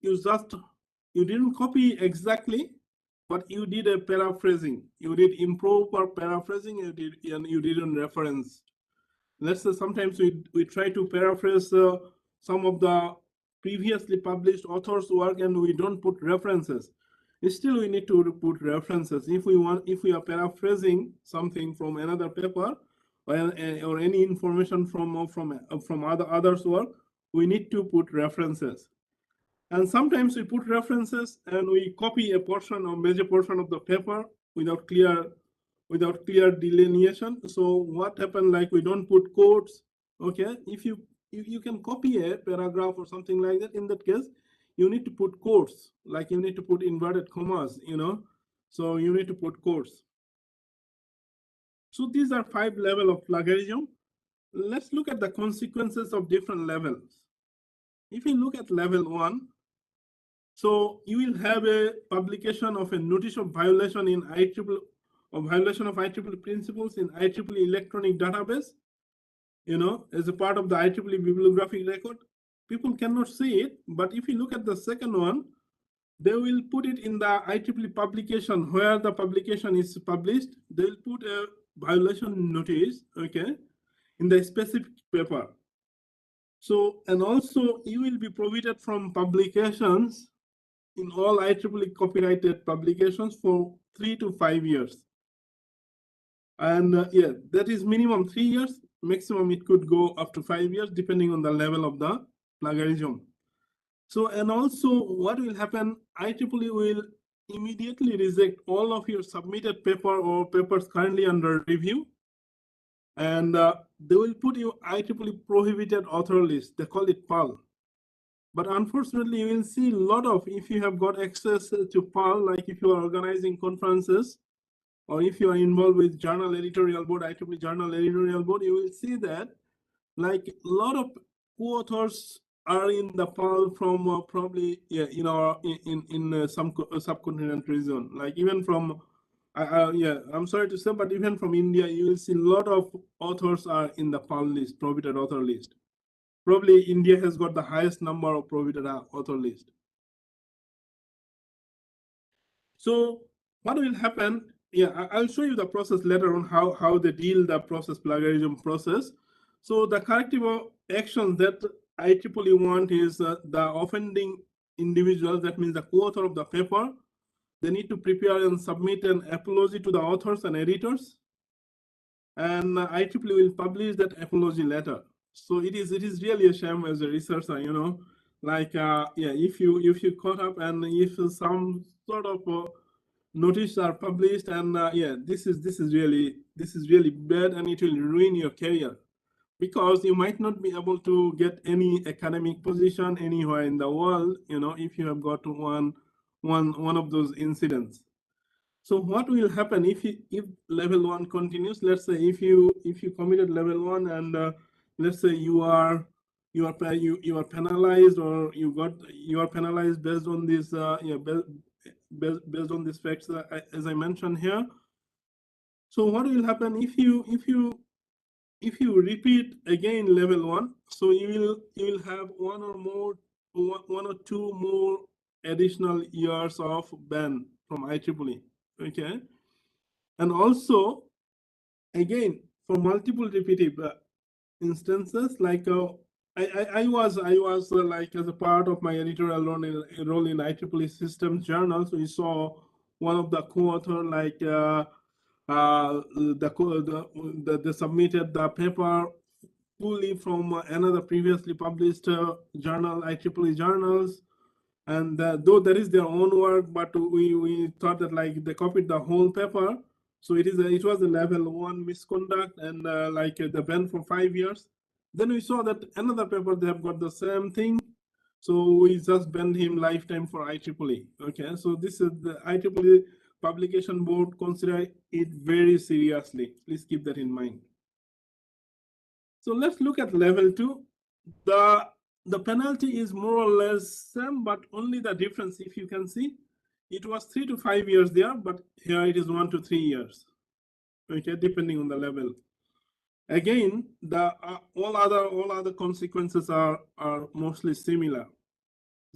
you didn't copy exactly, but you did a paraphrasing. You did improper paraphrasing, and you didn't reference. Let's say sometimes we try to paraphrase some of the previously published authors' work and we don't put references. Still, we need to put references. If we are paraphrasing something from another paper or any information from others' work, we need to put references. And sometimes we put references and we copy a portion or major portion of the paper without clear delineation. So what happened, like we don't put quotes. Okay, if you can copy a paragraph or something like that, in that case you need to put quotes, like you need to put inverted commas, so you need to put quotes. So these are 5 levels of plagiarism. Let's look at the consequences of different levels. If you look at level 1, so you will have a publication of a notice of violation in IEEE, or violation of IEEE principles in IEEE electronic database, as a part of the IEEE bibliographic record. People cannot see it, but if you look at the second one, they will put it in the IEEE publication where the publication is published. They will put a violation notice, okay, in the specific paper. So, and also you will be prohibited from publications in all IEEE copyrighted publications for 3 to 5 years. And yeah, that is minimum 3 years, maximum it could go up to 5 years depending on the level of the plagiarism. So, and also what will happen, IEEE will immediately reject all of your submitted paper or papers currently under review. And they will put you IEEE prohibited author list, they call it PAL. But unfortunately, you will see a lot of, if you have got access to PAL, like if you are organizing conferences, or if you are involved with journal editorial board, IEEE journal editorial board, you will see that like a lot of co-authors are in the PAL from probably in some subcontinent region, like even from I'm sorry to say, but even from India, you will see a lot of authors are in the PAL list, prohibited author list. Probably India has got the highest number of prohibited author list. So what will happen? Yeah, I'll show you the process later on, how they deal the plagiarism process. So the corrective actions that IEEE want is the offending individuals, that means the co-author of the paper, they need to prepare and submit an apology to the authors and editors. And IEEE will publish that apology letter. So it is really a shame as a researcher, like yeah, if you caught up and if some sort of notice are published and yeah, this is really bad, and it will ruin your career, because you might not be able to get any academic position anywhere in the world, if you have got one of those incidents. So what will happen if level 1 continues? Let's say if you committed level 1 and let's say you are penalized, or you are penalized based on this based on these facts as I mentioned here. So what will happen if you repeat again level 1? So you will have one or two more additional years of ban from IEEE. Okay, and also again for multiple repetitive instances, like I was like, as a part of my editorial role in IEEE Systems Journal. So we saw one of the co-author, like they submitted the paper fully from another previously published journal, IEEE journals. And though that is their own work, but we thought that like they copied the whole paper. So it was a level 1 misconduct, and like the ban for 5 years. Then we saw that another paper, they have got the same thing. So we just banned him lifetime for IEEE. Okay, so this is the IEEE publication board consider it very seriously. Please keep that in mind. So let's look at level 2. The penalty is more or less same, but only the difference, if you can see, it was 3 to 5 years there, but here it is 1 to 3 years. Okay, depending on the level. Again, the all other consequences are mostly similar.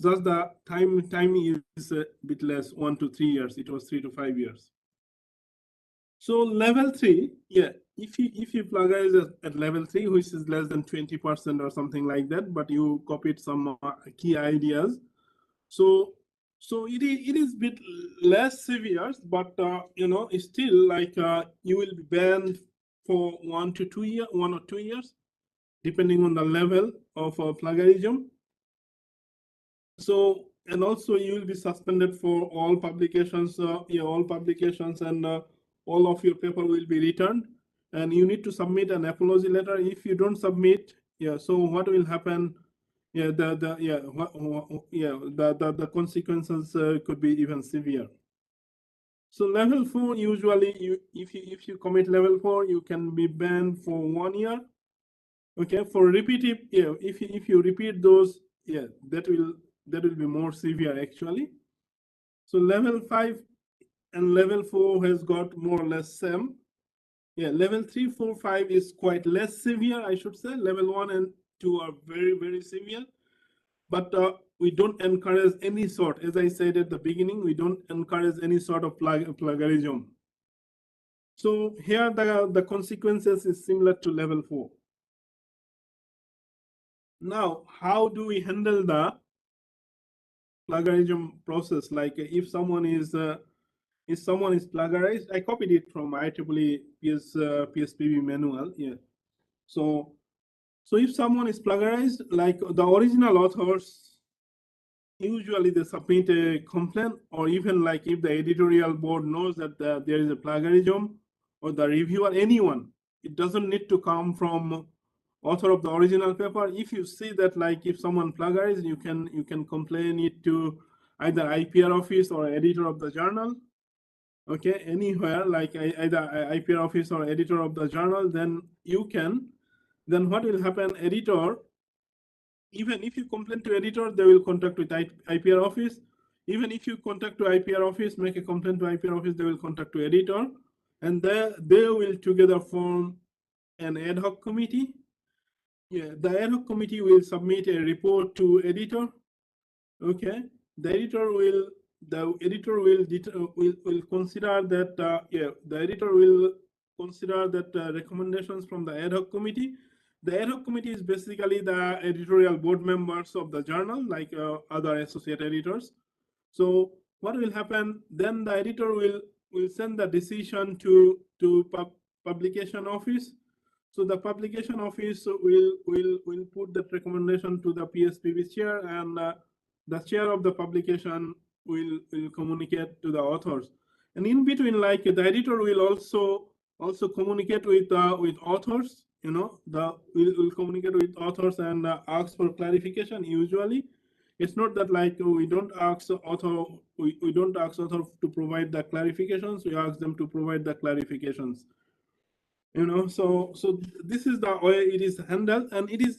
Just the time is a bit less, 1 to 3 years. It was 3 to 5 years. So level 3, yeah, if you plagiarize at level 3, which is less than 20% or something like that, but you copied some key ideas, so it is a bit less severe, but you know, it's still like you will be banned for 1 or 2 years, depending on the level of plagiarism. So, and also you will be suspended for all publications, all publications, and all of your paper will be returned, and you need to submit an apology letter. If you don't submit, yeah, so what will happen? Yeah, the consequences could be even severe. So level 4, usually if you commit level 4, you can be banned for 1 year. Okay, for repeated, yeah, if you repeat those, yeah, that will be more severe actually. So level 5 and level 4 has got more or less same. Yeah, level 3, 4, 5 is quite less severe, I should say. Level 1 and 2 are very, very severe. But we don't encourage any sort, as I said at the beginning, we don't encourage any sort of plagiarism. So here the consequences is similar to level 4. Now, how do we handle the plagiarism process? Like if someone is plagiarized, I copied it from IEEE PSPB manual. Yeah. So if someone is plagiarized, like the original authors, usually they submit a complaint, or even like if the editorial board knows that there is a plagiarism, or the reviewer, anyone, it doesn't need to come from author of the original paper. If you see that, like if someone plagiarized, you can complain it to either IPR office or editor of the journal. Okay, anywhere, like either IPR office or editor of the journal, then what will happen, editor, even if you complain to editor, they will contact with IPR office. Even if you contact to IPR office, make a complaint to IPR office, they will contact to editor, and they will together form an ad hoc committee. Yeah, the ad hoc committee will submit a report to editor. Okay, the editor will consider that. The editor will consider that recommendations from the ad hoc committee. The ad hoc committee is basically the editorial board members of the journal, like other associate editors. So what will happen? Then the editor will send the decision to publication office. So the publication office will put that recommendation to the PSPB chair, and the chair of the publication will communicate to the authors. And in between, like the editor will also communicate with authors. You know, will communicate with authors and ask for clarification. Usually, it's not that like we don't ask author to provide the clarifications. We ask them to provide the clarifications. You know, so this is the way it is handled, and it is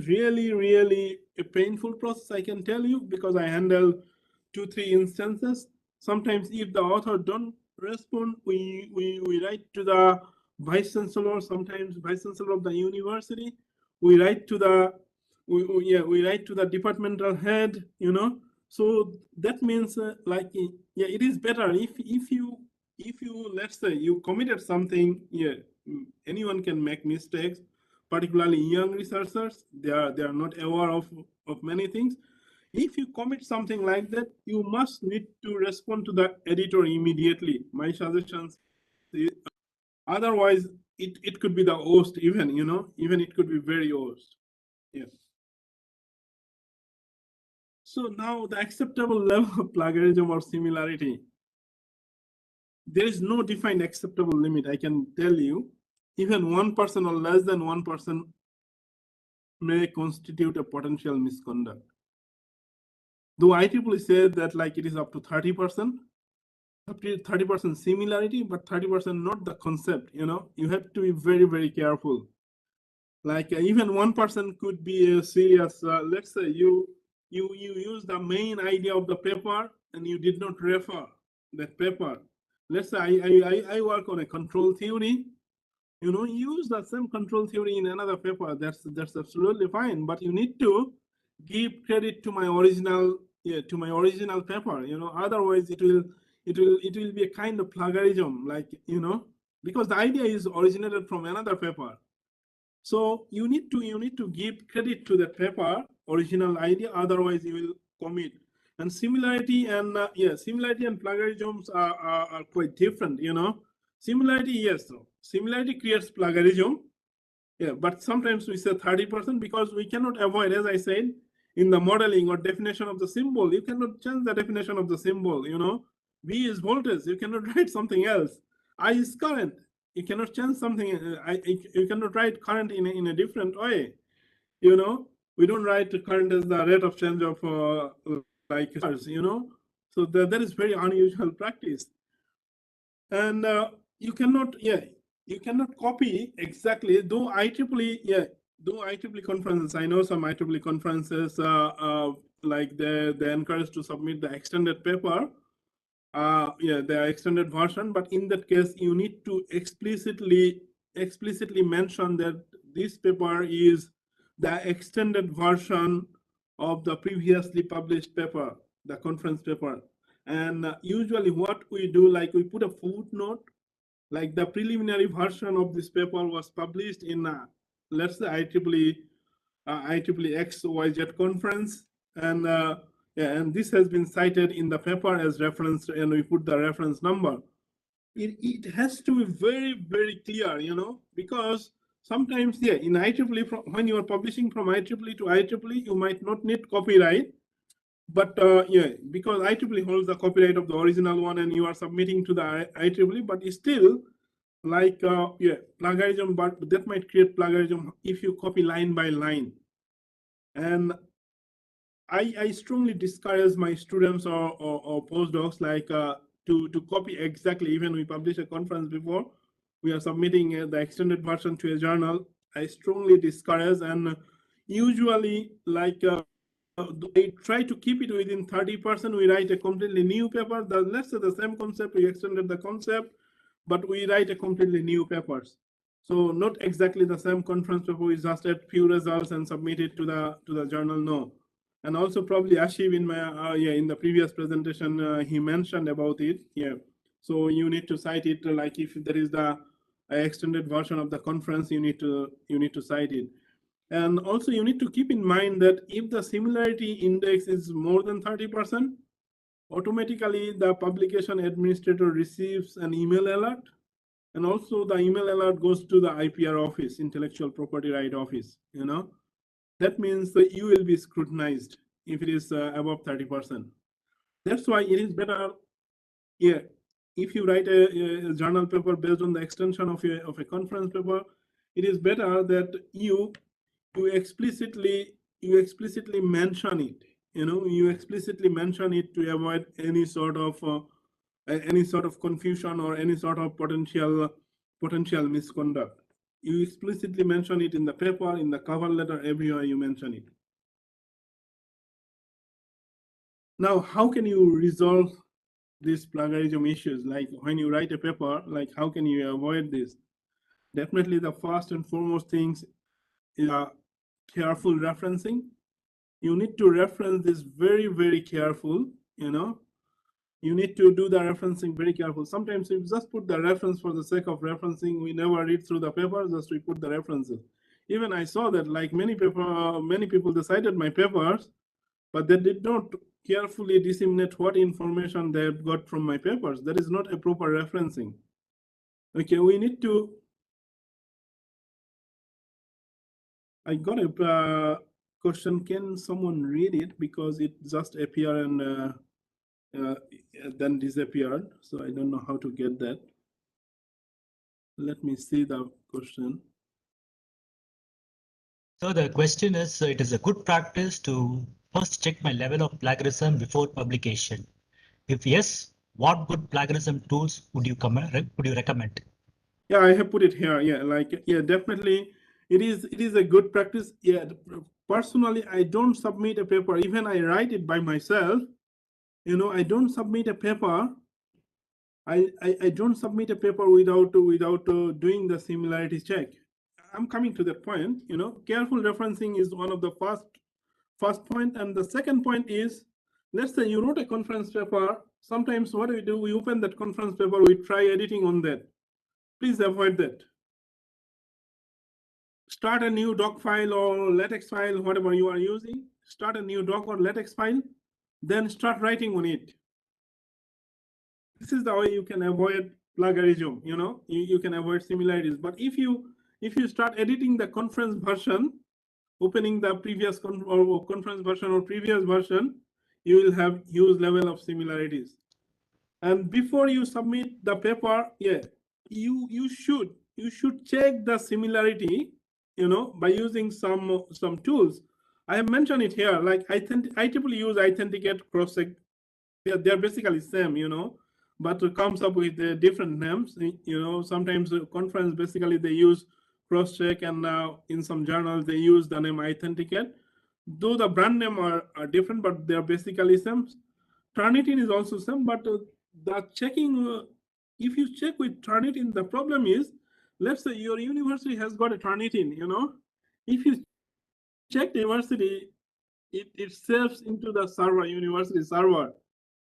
really a painful process, I can tell you, because I handle 2-3 instances. Sometimes if the author don't respond, we write to the vice chancellor, sometimes vice chancellor of the university. We write to the we write to the departmental head, you know. So that means yeah, it is better if you let's say you committed something. Yeah, anyone can make mistakes, particularly young researchers. They are not aware of many things. If you commit something like that, you must need to respond to the editor immediately. My suggestions is, otherwise it could be the worst, even, you know, even it could be very worst. Yes. So now the acceptable level of plagiarism or similarity. There is no defined acceptable limit, I can tell you. Even 1% or less than 1% may constitute a potential misconduct. Though IEEE said that like it is up to 30%, 30% similarity, but 30% not the concept. You know, you have to be very careful. Like even 1% could be a serious. Let's say you use the main idea of the paper, and you did not refer that paper. Let's say I work on a control theory. Use the same control theory in another paper. That's absolutely fine. But you need to give credit to my original paper. Otherwise it will be a kind of plagiarism, because the idea is originated from another paper. So you need to give credit to that paper original idea. Otherwise you will commit. And similarity and plagiarisms are quite different. Similarity, yes, so similarity creates plagiarism. Yeah, but sometimes we say 30% because we cannot avoid, as I said, in the modeling or definition of the symbol, you cannot change the definition of the symbol. V is voltage, you cannot write something else. I is current, you cannot change something. You cannot write current in a different way. We don't write current as the rate of change of so that is very unusual practice. And you cannot copy exactly, though IEEE conferences, I know some IEEE conferences like they encourage to submit the extended paper, the extended version, but in that case you need to explicitly mention that this paper is the extended version of the previously published paper, the conference paper. And usually what we do, like we put a footnote, like the preliminary version of this paper was published in, let's say IEEE XYZ conference. And and this has been cited in the paper as reference, and we put the reference number. It has to be very, very clear, because sometimes, in IEEE, when you are publishing from IEEE to IEEE, you might not need copyright. But because IEEE holds the copyright of the original one and you are submitting to the IEEE, but it's still like, plagiarism, but that might create plagiarism if you copy line by line. And I strongly discourage my students or postdocs to copy exactly. Even we publish a conference before, we are submitting the extended version to a journal. I strongly discourage, and usually I try to keep it within 30%. We write a completely new paper. Let's say the same concept, we extended the concept, but we write a completely new papers. So not exactly the same conference paper. We just add few results and submit it to the journal. No. And also probably Ashif in my in the previous presentation he mentioned about it. Yeah. So you need to cite it, like if there is the extended version of the conference, you need to cite it. And also you need to keep in mind that if the similarity index is more than 30%, automatically the publication administrator receives an email alert. And also the email alert goes to the IPR office, Intellectual Property Right Office. That means that you will be scrutinized if it is above 30%. That's why it is better, if you write a journal paper based on the extension of a conference paper, it is better that you explicitly mention it. You explicitly mention it to avoid any sort of confusion or any sort of potential misconduct. You explicitly mention it in the paper, in the cover letter, everywhere you mention it. Now, how can you resolve these plagiarism issues? Like when you write a paper, like how can you avoid this? Definitely the first and foremost things is careful referencing. You need to reference this very, very careful, You need to do the referencing very careful. Sometimes we just put the reference for the sake of referencing. We never read through the paper, just we put the references. Even I saw that like many people decided my papers, but they did not carefully disseminate what information they got from my papers. That is not a proper referencing. Okay, we need to. I got a question. Can someone read it, because it just appeared and then disappeared? So I don't know how to get that. Let me see the question. So the question is, it is a good practice to first check my level of plagiarism before publication. If yes, what good plagiarism tools would you recommend? Yeah, I have put it here. Yeah, definitely. It is a good practice. Yeah, personally, I don't submit a paper. Even I write it by myself. I don't submit a paper. I don't submit a paper without doing the similarity check. I'm coming to that point. Careful referencing is one of the first point, and the second point is, let's say you wrote a conference paper. Sometimes what do? We open that conference paper, we try editing on that. Please avoid that. Start a new doc file or LaTeX file, whatever you are using. Start a new doc or LaTeX file, then start writing on it. This is the way you can avoid plagiarism. You can avoid similarities. But if you start editing the conference version, opening the previous conference version or previous version, you will have huge level of similarities. And before you submit the paper, you should check the similarity, by using some tools. I have mentioned it here, like I typically use Authenticate, Crosscheck. They're basically same, but it comes up with different names. Sometimes conference basically they use Crosscheck, and now in some journals they use the name Authenticate. Though the brand name are different, but they're basically same. Turnitin is also same, but the checking, if you check with Turnitin, the problem is, let's say your university has got a Turnitin, if you check the university, it saves into the server, university server.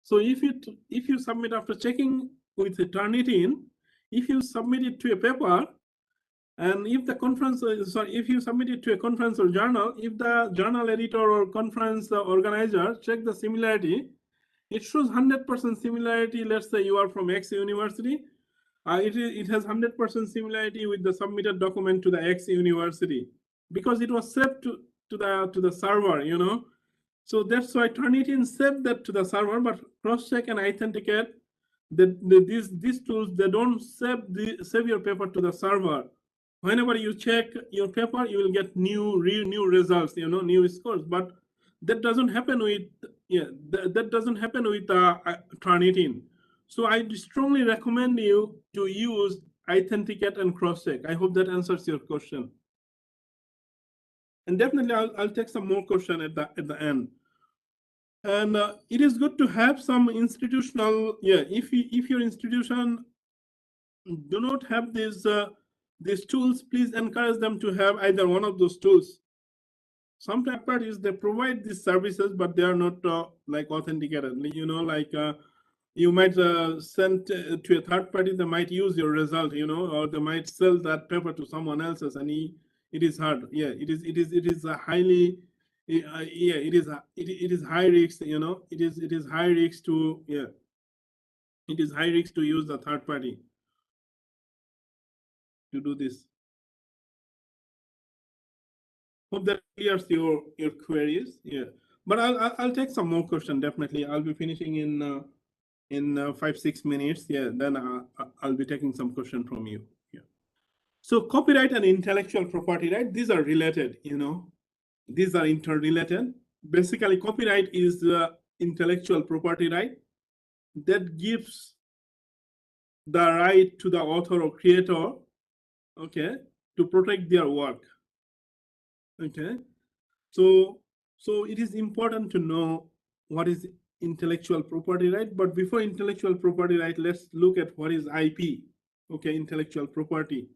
So if you submit after checking with the Turnitin, if you submit it to a paper, and if the conference, if you submit it to a conference or journal, if the journal editor or conference organizer check the similarity, it shows 100% similarity. Let's say you are from X university. It has 100% similarity with the submitted document to the X university, because it was saved to the server, So that's why Turnitin saved that to the server, but Crosscheck and Authenticate, these tools, they don't save your paper to the server. Whenever you check your paper, you will get new results, new scores. But that doesn't happen with that doesn't happen with Turnitin. So I strongly recommend you to use Authenticate and Crosscheck. I hope that answers your question. And definitely, I'll take some more question at the end. And it is good to have some institutional. If your institution do not have these tools, please encourage them to have either one of those tools. Some parties, they provide these services, but they are not like authenticated. Like you might send to a third party, they might use your result, or they might sell that paper to someone else's, and it is hard. It is a highly it is high risk. It is high risk to it is high risk to use the third party to do this. Hope that clears your queries. But I'll take some more question. Definitely, I'll be finishing in 5-6 minutes. Then I'll be taking some question from you. So copyright and intellectual property right, these are related. These are interrelated. Basically, copyright is intellectual property right that gives the right to the author or creator, to protect their work. So it is important to know what is intellectual property right. But before intellectual property right, let's look at what is IP. Intellectual property.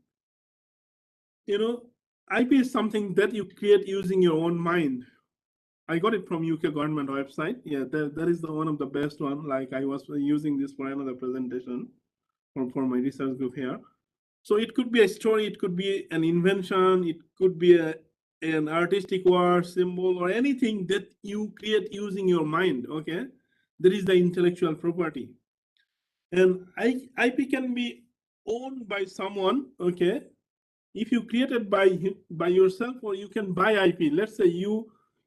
IP is something that you create using your own mind. I got it from UK government website. That is the one of the best one. Like I was using this for another presentation for my research group here. So it could be a story, it could be an invention, it could be an artistic work, symbol, or anything that you create using your mind. There is the intellectual property. And IP can be owned by someone. If you create it by yourself, or you can buy IP. Let's say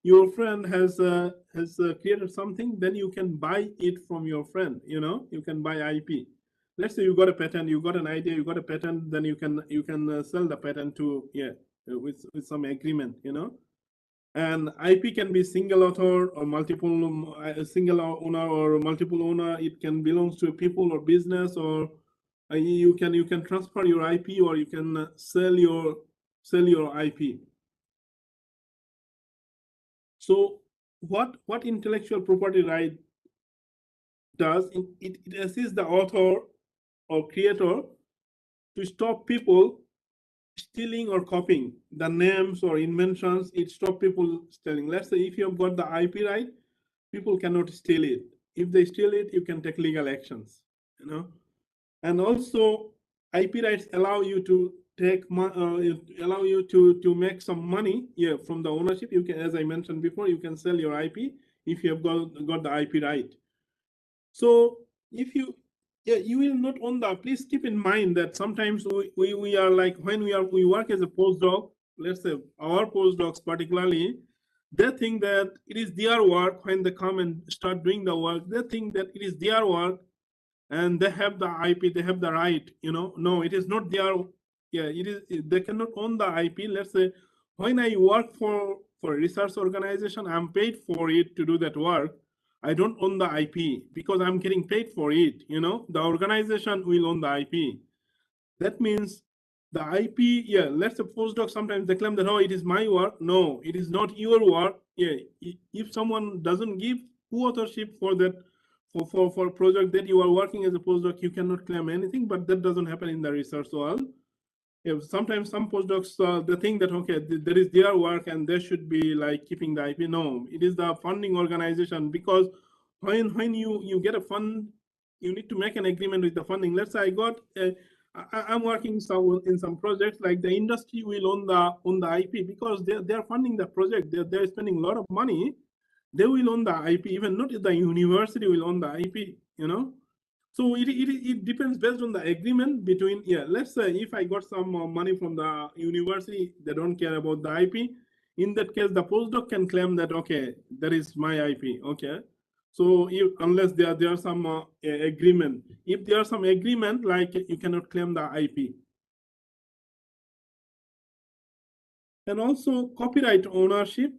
your friend has created something, then you can buy it from your friend. You can buy IP. Let's say you got a patent, you got an idea, you got a patent, then you can sell the patent to with some agreement. And IP can be single author or multiple single owner or multiple owner. It can belong to a people or business, or you can transfer your IP, or you can sell your IP. So what intellectual property right does, it assists the author or creator to stop people stealing or copying the names or inventions. It stops people stealing. Let's say if you have got the IP right, people cannot steal it. If they steal it, you can take legal actions, you know. And also IP rights allow you to take allow you to make some money, yeah, from the ownership. You can, as I mentioned before, you can sell your IP if you have got the IP right. So if you, yeah, you will not own the, please keep in mind that sometimes we are like, when we work as a postdoc, let's say our postdocs particularly, they think that it is their work. When they come and start doing the work, they think that it is their work and they have the IP, they have the right, you know. No, it is not their, yeah, it is, they cannot own the IP. Let's say when I work for a research organization, I'm paid for it to do that work. I don't own the IP because I'm getting paid for it, you know. The organization will own the IP. That means the IP, yeah, let's say postdoc sometimes they claim that, oh, it is my work. No, it is not your work. Yeah, if someone doesn't give co-authorship for that, for project that you are working as a postdoc, you cannot claim anything, but that doesn't happen in the research world. Yeah, sometimes some postdocs, they think that, okay, there is their work and they should be like keeping the IP. No, it is the funding organization, because when you get a fund, you need to make an agreement with the funding. Let's say I got, I'm working in some projects, like the industry will own the IP because they're funding the project. They're spending a lot of money. They will own the IP. Even not the university will own the IP, you know. So it depends based on the agreement between, yeah, let's say if I got some money from the university, they don't care about the IP. In that case, the postdoc can claim that, okay, that is my IP, okay. So if, unless there are some agreement, if there are some agreement, like you cannot claim the IP. And also copyright ownership,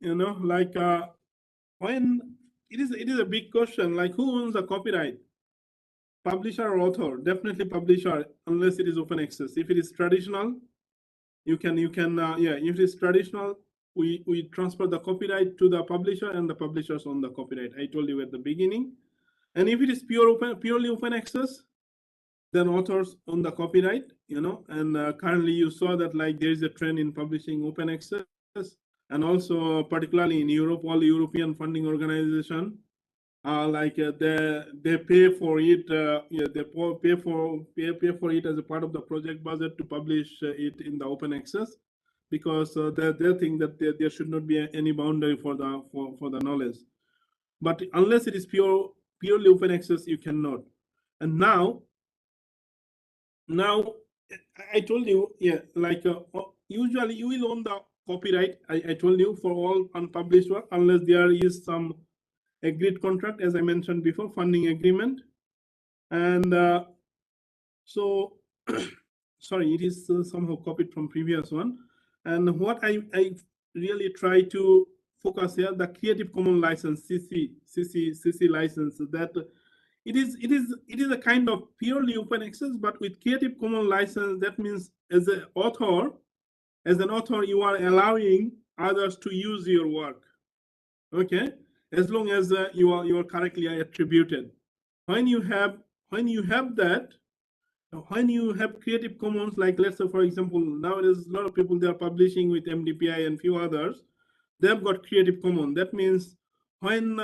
you know, like when it is a big question, like who owns the copyright? Publisher or author? Definitely publisher, unless it is open access. If it is traditional, you can yeah, if it is traditional, we transfer the copyright to the publisher and the publishers own the copyright. I told you at the beginning. And if it is purely open access, then authors own the copyright, you know. And currently you saw that like there is a trend in publishing open access, and also particularly in Europe, all European funding organization, like they pay for it, yeah, they pay for it as a part of the project budget to publish it in the open access, because they think that there should not be any boundary for the knowledge. But unless it is purely open access, you cannot. And now I told you, yeah, like usually you will own the copyright. I told you for all unpublished work, unless there is some agreed contract, as I mentioned before, funding agreement. And so, sorry, it is somehow copied from previous one. And what I really try to focus here, the Creative Commons license, CC license, that it is a kind of purely open access, but with Creative Commons license, that means as an author, you are allowing others to use your work. Okay, as long as you are correctly attributed. When you have that, when you have Creative Commons, like let's say for example, nowadays a lot of people, they are publishing with MDPI and few others, they've got Creative Commons. That means when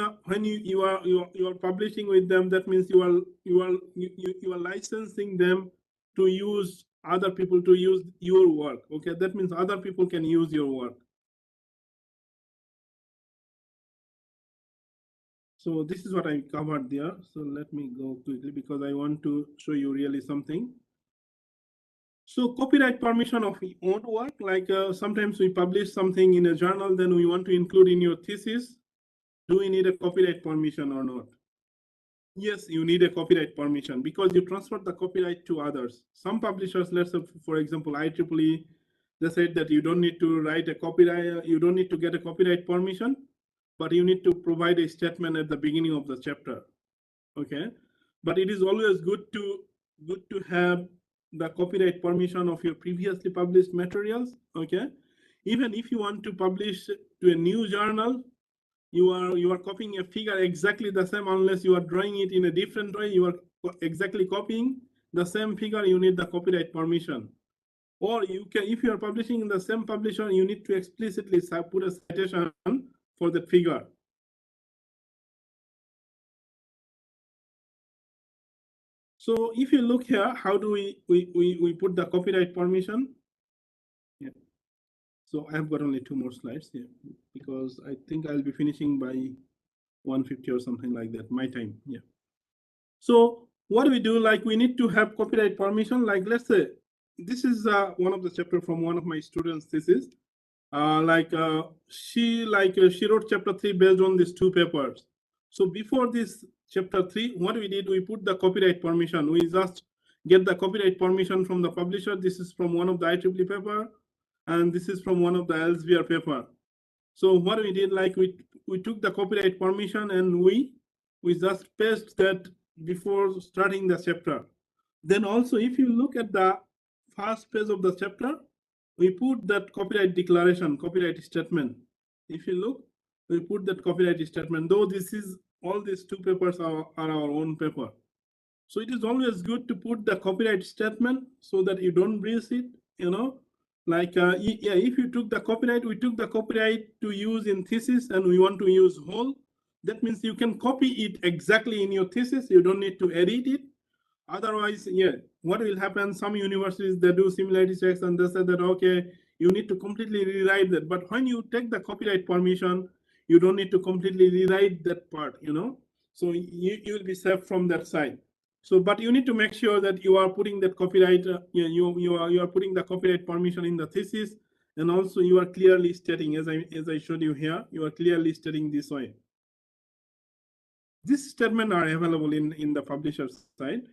you are publishing with them, that means you are licensing them to use other people to use your work. Okay, that means other people can use your work. So this is what I covered there. So let me go quickly because I want to show you really something. So copyright permission of own work, like sometimes we publish something in a journal, then we want to include in your thesis. Do we need a copyright permission or not? Yes, you need a copyright permission because you transfer the copyright to others. Some publishers, let's say for example, IEEE, they said that you don't need to write a copyright, you don't need to get a copyright permission, but you need to provide a statement at the beginning of the chapter. Okay, but it is always good to have the copyright permission of your previously published materials. Okay, even if you want to publish to a new journal, you are copying a figure exactly the same, unless you are drawing it in a different way. You are exactly copying the same figure. You need the copyright permission. Or you can, if you are publishing in the same publisher, you need to explicitly put a citation for that figure. So if you look here, how do we put the copyright permission? Yeah. So I have got only 2 more slides here because I think I'll be finishing by 1:50 or something like that, my time. Yeah. So what do we do? Like, we need to have copyright permission. Like, let's say this is one of the chapter from one of my students' thesis. She wrote chapter 3 based on these 2 papers. So before this chapter 3, what we did, we put the copyright permission. We just get the copyright permission from the publisher. This is from one of the IEEE paper, and this is from one of the Elsevier paper. So what we did, like we took the copyright permission and we just pasted that before starting the chapter. Then also, if you look at the first page of the chapter, we put that copyright declaration, copyright statement. If you look, we put that copyright statement, though this is, all these 2 papers are our own paper. So it is always good to put the copyright statement so that you don't breach it, you know. Like, yeah, if you took the copyright, we took the copyright to use in thesis and we want to use whole. That means you can copy it exactly in your thesis. You don't need to edit it. Otherwise, yeah, what will happen? Some universities, they do similarity checks and they say that, okay, you need to completely rewrite that. But when you take the copyright permission, you don't need to completely rewrite that part, you know. So you will be safe from that side. So, but you need to make sure that you are putting that copyright, you are putting the copyright permission in the thesis, and also you are clearly stating, as I showed you here, you are clearly stating this way. These statements are available in the publisher's side.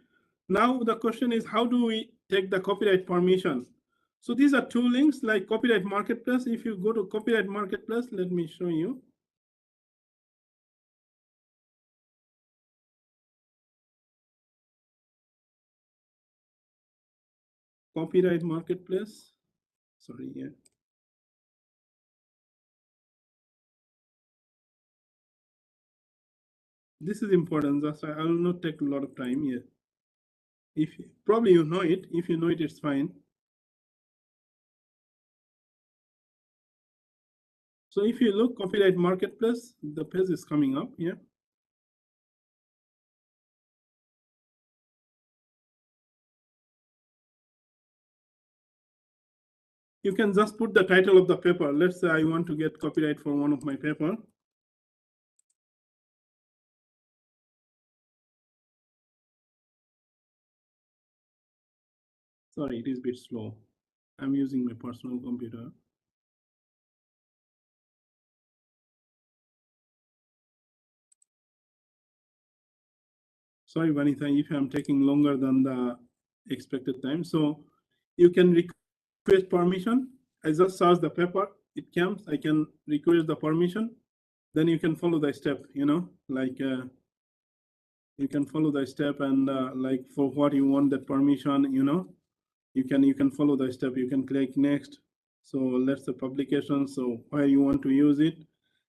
Now the question is, how do we take the copyright permission? So these are 2 links, like Copyright Marketplace. If you go to Copyright Marketplace, let me show you. Copyright Marketplace. Sorry, yeah. This is important. That's why I will not take a lot of time here. If probably you know it. If you know it, it's fine. So if you look Copyright Marketplace, the page is coming up here. You can just put the title of the paper. Let's say I want to get copyright for one of my paper. Sorry, it is a bit slow. I'm using my personal computer. Sorry, Vanitha, if I'm taking longer than the expected time. So you can request permission. I just search the paper, it comes, I can request the permission. Then you can follow the step, you know, like you can follow the step and like for what you want that permission, you know, you can follow the step. You can click next. So let's say publication. So where you want to use it,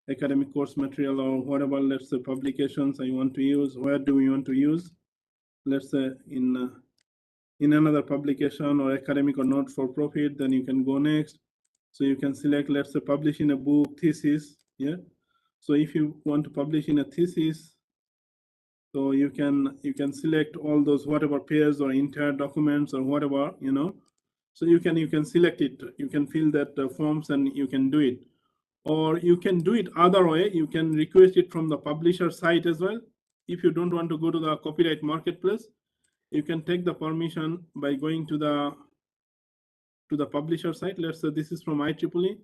academic course material or whatever. Let's say publications I want to use. Where do we want to use? Let's say in another publication or academic or not for profit. Then you can go next. So you can select, let's say, publish in a book, thesis. Yeah. So if you want to publish in a thesis, so you can select all those whatever pairs or entire documents or whatever, you know. So you can select it. You can fill that forms and you can do it. Or you can do it other way. You can request it from the publisher site as well. If you don't want to go to the Copyright Marketplace, you can take the permission by going to the publisher site. Let's say this is from IEEE.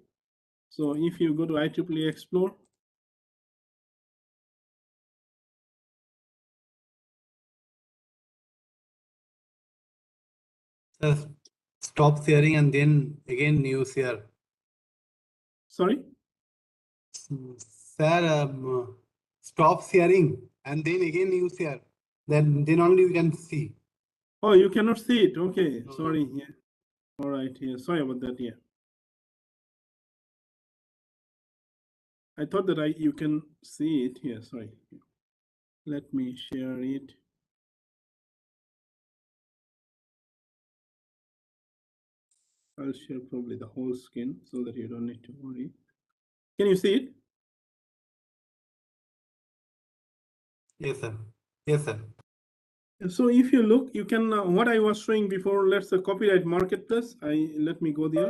So if you go to IEEE Explore, Stop sharing and then again you share. sorry. Sir, stop sharing and then again you share. Then only you can see. Oh, you cannot see it. Okay, sorry. Yeah. All right. Yeah. Sorry about that. Yeah. I thought that you can see it here. Sorry. Let me share it. I'll share probably the whole screen so that you don't need to worry. Can you see it? Yes, sir. Yes, sir. So if you look, you can, what I was showing before, let's the copyright marketplace. Let me go there.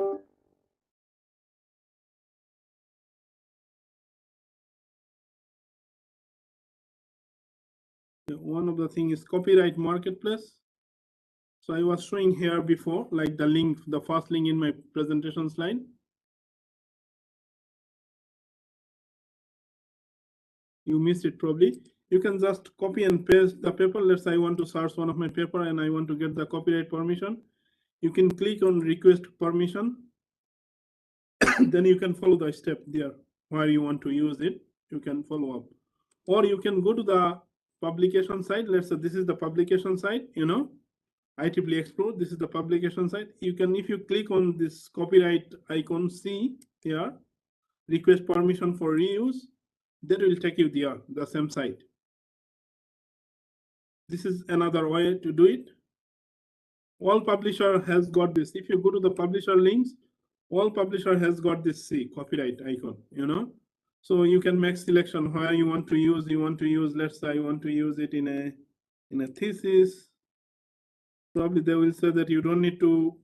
One of the thing is copyright marketplace. So I was showing here before, like the link, the first link in my presentation slide. You missed it probably. You can just copy and paste the paper. Let's say I want to search one of my paper and I want to get the copyright permission. You can click on request permission. Then you can follow the step there where you want to use it. You can follow up. Or you can go to the publication site. Let's say this is the publication site, IEEE Explore. This is the publication site. You can, if you click on this copyright icon, see here, request permission for reuse, that will take you there, the same site. This is another way to do it. All publisher has got this. If you go to the publisher links, all publisher has got this C copyright icon, So you can make selection where you want to use. Let's say I want to use it in a thesis. Probably they will say that you don't need to.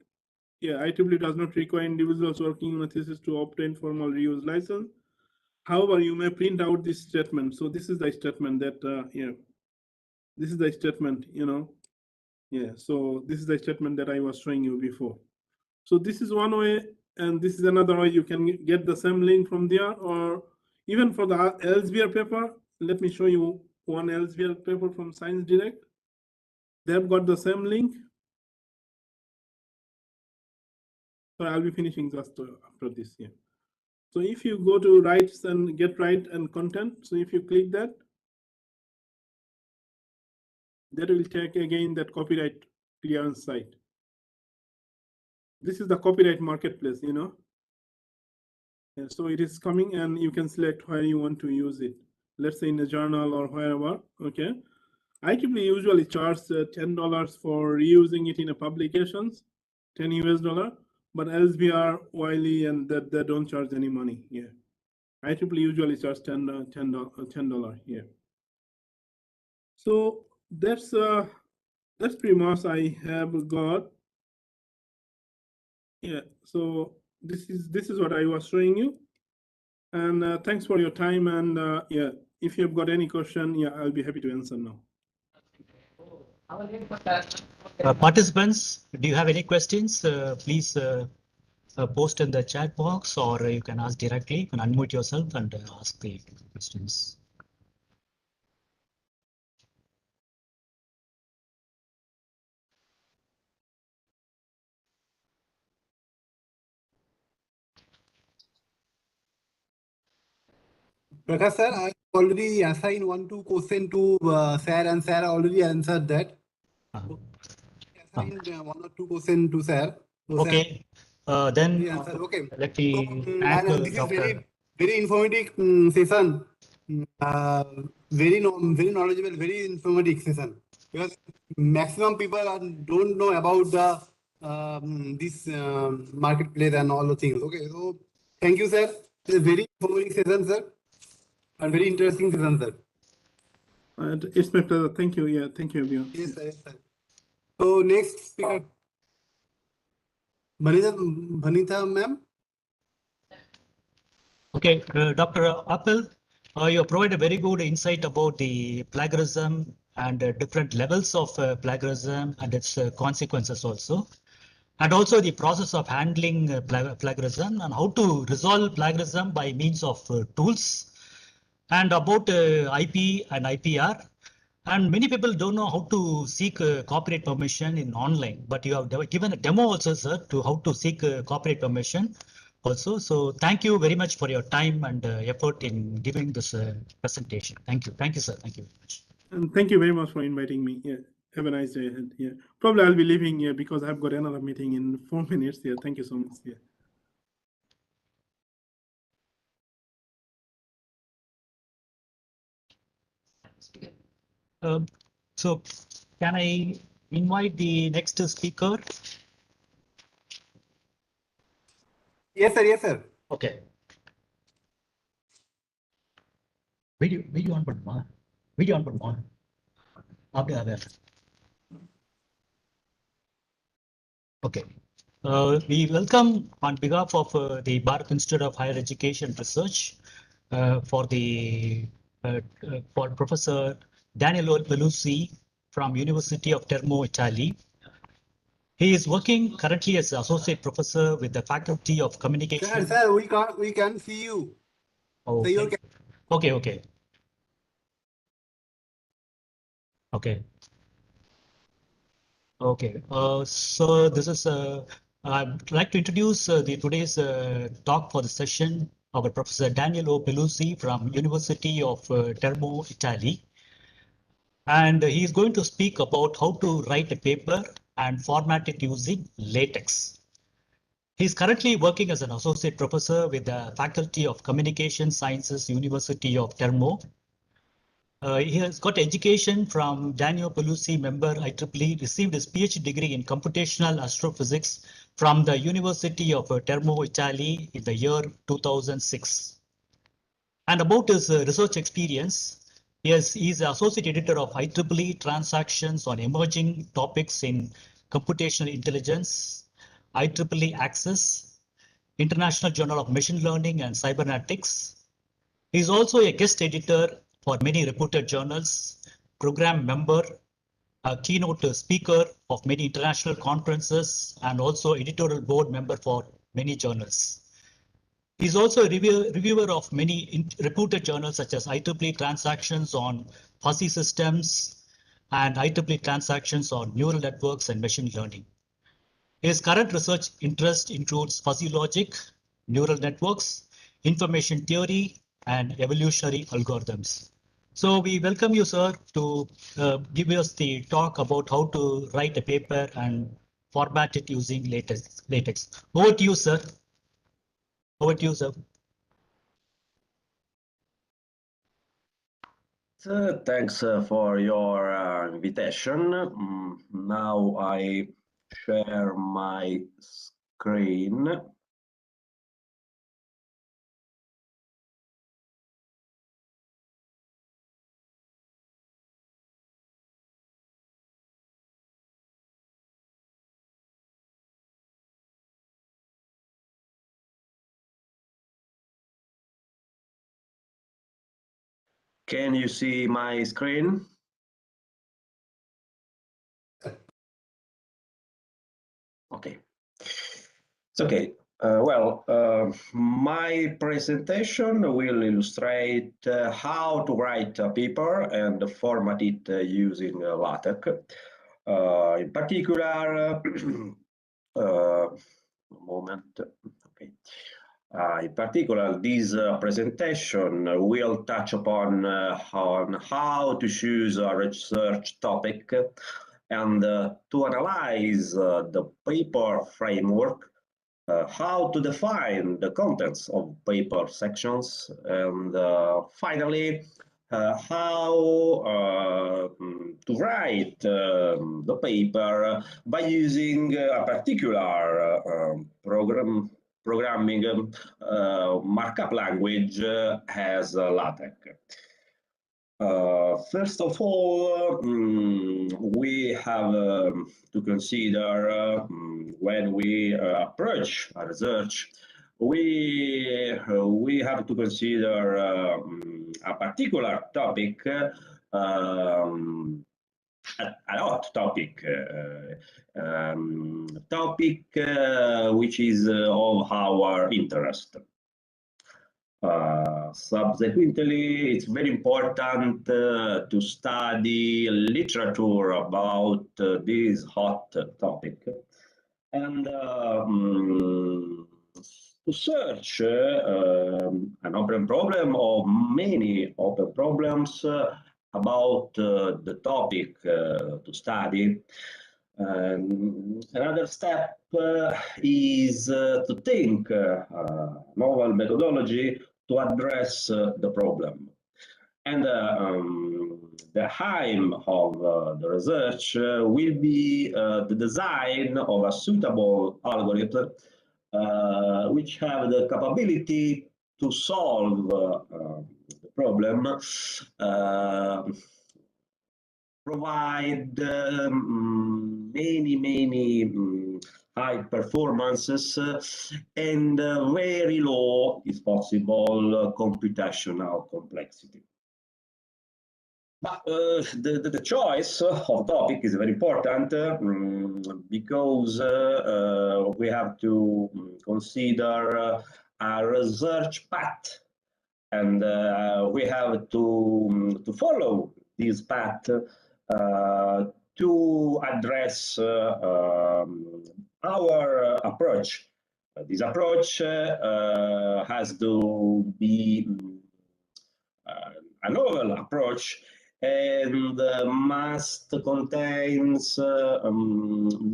Yeah, IEEE does not require individuals working on a thesis to obtain formal reuse license. However, you may print out this statement. So this is the statement that this is the statement, Yeah, so this is the statement that I was showing you before. So this is one way, and this is another way you can get the same link from there, or even for the Elsevier paper. Let me show you one Elsevier paper from Science Direct. They've got the same link. So I'll be finishing just after this here. So if you go to rights and get right and content, so if you click that, that will take again that copyright clearance site. This is the copyright marketplace, Yeah, so it is coming and you can select where you want to use it. Let's say in a journal or wherever, okay? IEEE usually charges $10 for reusing it in a publications, $10 US, but Elsevier, Wiley, and that they don't charge any money, yeah. IEEE usually charge $10, yeah. So that's pretty much I have got. Yeah, so this is what I was showing you, and thanks for your time. And yeah, if you've got any question, yeah, I'll be happy to answer now. Participants, do you have any questions? Please post in the chat box, or you can ask directly. You can unmute yourself and ask the questions. Prakash sir, I already assigned 1-2 question to sir, and sir already answered that. Assigned 1 or 2 question to sir. So Okay, then okay. let me So, thank and this is Dr. very informative session. Very knowledgeable, very informative session, because maximum people don't know about the this marketplace and all the things. Okay, so thank you, sir. It's a very informative session, sir, and very interesting session, sir. And it's my pleasure. Thank you. Yeah, thank you, everyone. Yes, sir. Yes, sir. So next speaker, Bhanita ma'am. Okay, Dr. Appel, you provide a very good insight about the plagiarism and different levels of plagiarism and its consequences also, and also the process of handling plagiarism and how to resolve plagiarism by means of tools, and about IP and IPR. And many people don't know how to seek copyright permission in online, but you have given a demo also, sir, to how to seek copyright permission also. So thank you very much for your time and effort in giving this presentation. Thank you. Thank you, sir. Thank you very much. And thank you very much for inviting me. Yeah, have a nice day ahead. Yeah, probably I'll be leaving here because I've got another meeting in 4 minutes. Yeah, thank you so much. Yeah. So can I invite the next speaker? Yes, sir. Yes, sir. Okay. Video on பண்ணுமா? Video on பண்ணுமா? அப்படியே. Okay. We welcome on behalf of the Bharath Institute of Higher Education Research for Professor Daniele Pelusi from University of Termo, Italy. He is working currently as associate professor with the Faculty of Communication. Sir, we can see you. Okay. So Okay. Okay. Okay. So this is I'd like to introduce today's talk for the session our Professor Daniele Pelusi from University of Termo, Italy. And he is going to speak about how to write a paper and format it using LaTeX. He is currently working as an associate professor with the Faculty of Communication Sciences, University of Termo. He has got education from Daniele Pelusi member IEEE, received his PhD degree in computational astrophysics from the University of Termo, Italy in the year 2006. And about his research experience, he is associate editor of IEEE Transactions on Emerging Topics in Computational Intelligence, IEEE Access, International Journal of Machine Learning and Cybernetics. He is also a guest editor for many reputed journals, program member, a keynote speaker of many international conferences, and also editorial board member for many journals. He's also a reviewer of many reputed journals such as IEEE Transactions on Fuzzy Systems and IEEE Transactions on Neural Networks and Machine Learning. His current research interest includes fuzzy logic, neural networks, information theory, and evolutionary algorithms. So we welcome you, sir, to give us the talk about how to write a paper and format it using LaTeX. Over to you, sir. Over to you, sir. Thanks for your invitation. Now I share my screen. Can you see my screen? Okay. It's okay. My presentation will illustrate how to write a paper and format it using LaTeX. In particular, moment. Okay. In particular, this presentation will touch upon on how to choose a research topic and to analyze the paper framework, how to define the contents of paper sections, and finally, how to write the paper by using a particular programming markup language as LaTeX. First of all, we have to consider when we approach a research, we have to consider a particular topic, a hot topic, which is of our interest. Subsequently, it's very important to study literature about this hot topic and to search an open problem or many open problems about the topic to study. Another step is to think novel methodology to address the problem. And the aim of the research will be the design of a suitable algorithm which have the capability to solve the problem, provide many high performances and very low, if possible, computational complexity. But the choice of topic is very important because we have to consider a research path, and we have to follow this path to address our approach. This approach has to be a novel approach and must contains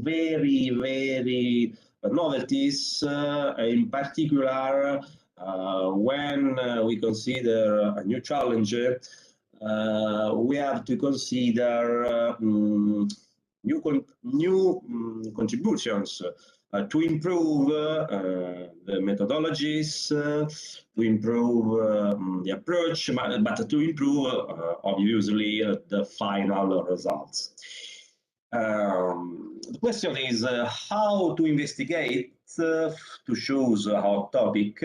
very novelties, in particular when we consider a new challenge. We have to consider new contributions to improve the methodologies, to improve the approach, but to improve, obviously, the final results. The question is how to investigate to choose a hot topic.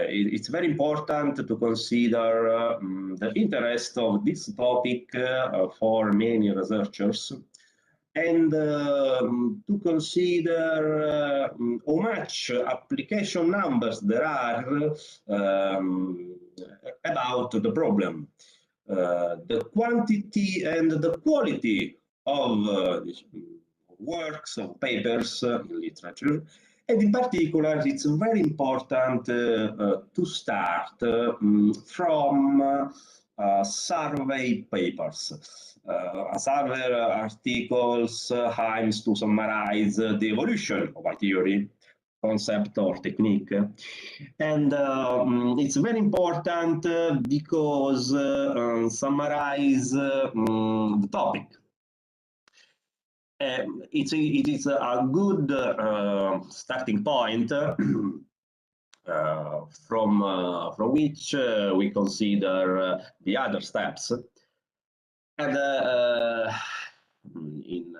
It's very important to consider the interest of this topic for many researchers, and to consider how much application numbers there are about the problem, the quantity and the quality of works, of papers in literature, and in particular, it's very important to start from survey papers. Survey articles aims to summarize the evolution of a theory, concept, or technique. And it's very important because summarize the topic. It is a good starting point from which we consider the other steps. And in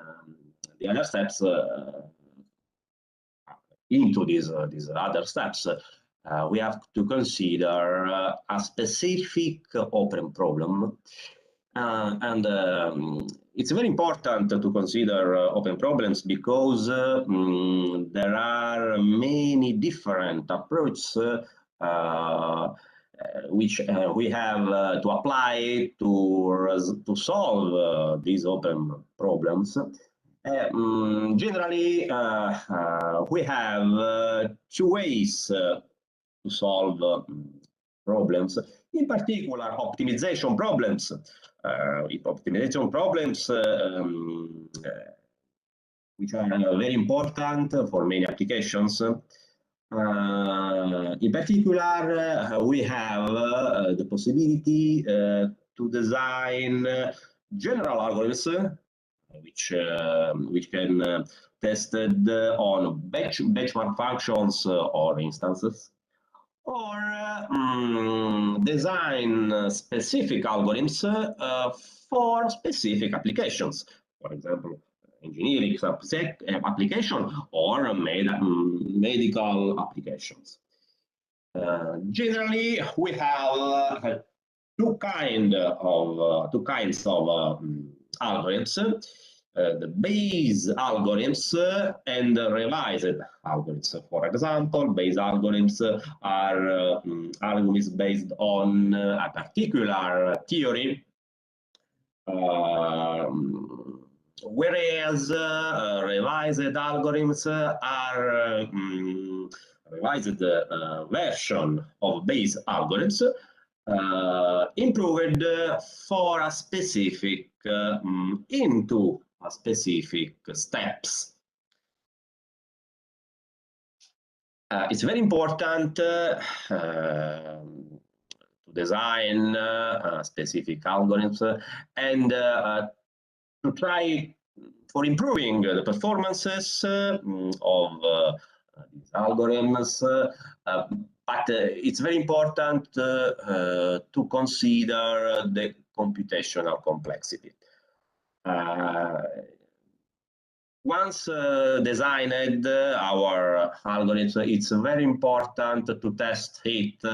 the other steps, into these other steps, we have to consider a specific open problem. And it's very important to consider open problems because there are many different approaches which we have to apply to solve these open problems. Generally, we have two ways to solve problems, in particular optimization problems. Optimization problems which are very important for many applications. In particular, we have the possibility to design general algorithms which can tested on benchmark functions or instances, or design specific algorithms for specific applications. For example, engineering application or medical applications. Generally, we have two kinds of algorithms. The base algorithms and revised algorithms. For example, base algorithms are algorithms based on a particular theory, whereas revised algorithms are revised version of base algorithms improved for a specific into a specific steps. It's very important to design specific algorithms and to try for improving the performances of these algorithms, but it's very important to consider the computational complexity. Once designed our algorithm, it's very important to test it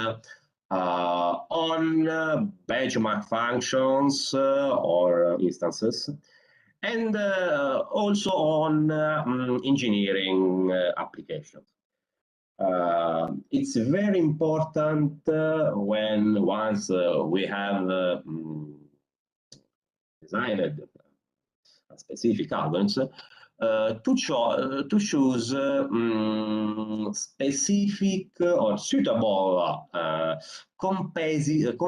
on benchmark functions or instances, and also on engineering applications. It's very important when once we have designed specific algorithms to choose specific or suitable comparison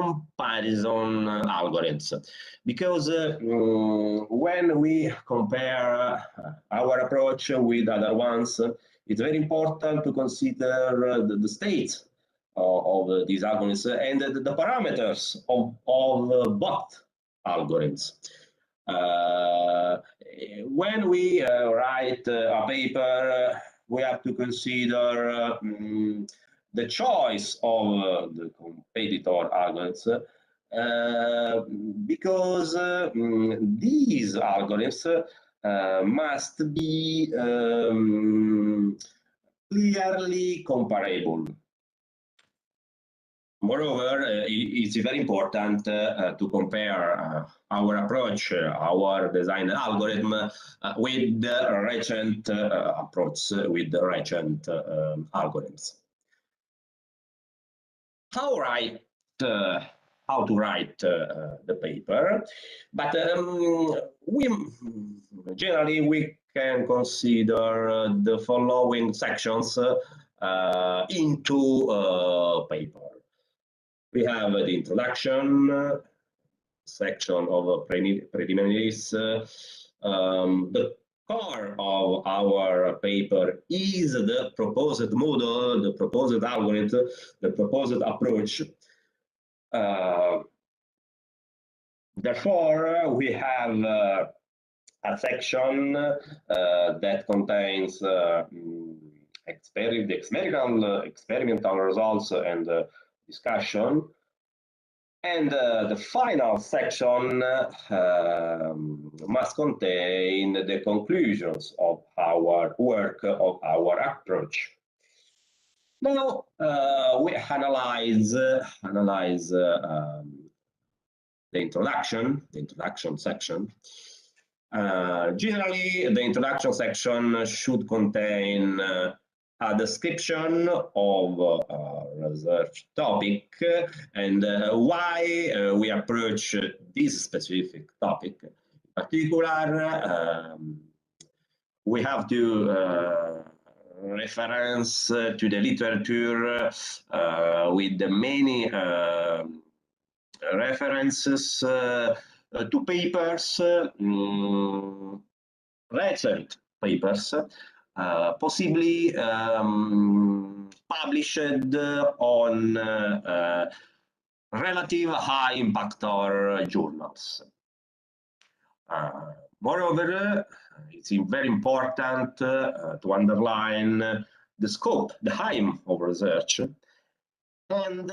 algorithms, because when we compare our approach with other ones, it's very important to consider the states of these algorithms and the parameters of both algorithms. When we write a paper, we have to consider the choice of the competitor algorithms, because these algorithms must be clearly comparable. Moreover, it's very important to compare our approach, our design algorithm with the recent approach, with the recent algorithms. How to write the paper, but generally we can consider the following sections into paper. We have the introduction section of preliminaries. The core of our paper is the proposed model, the proposed algorithm, the proposed approach. Therefore, we have a section that contains the experimental results and discussion, and the final section must contain the conclusions of our work, of our approach. Now we analyze the introduction section. Generally, the introduction section should contain a description of research topic and why we approach this specific topic. In particular, we have to reference to the literature with the many references to papers, recent papers, possibly published on relative high impactor journals. Moreover, it's very important to underline the scope, the aim of research, and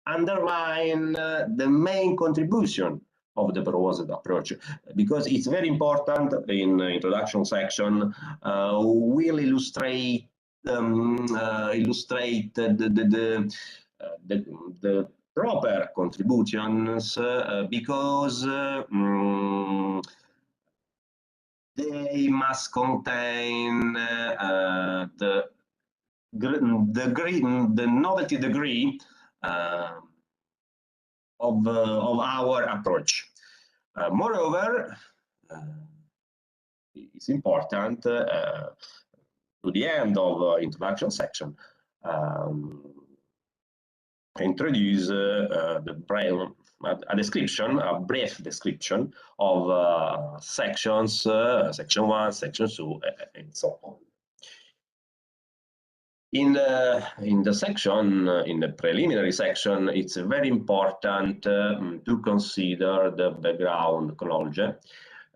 underline the main contribution of the proposed approach, because it's very important in the introduction section. We'll illustrate the proper contributions because they must contain the novelty degree of our approach. Moreover, it's important to the end of introduction section introduce a brief description of sections, section 1, section 2, and so on. In the section, in the preliminary section, it's very important to consider the background chronology.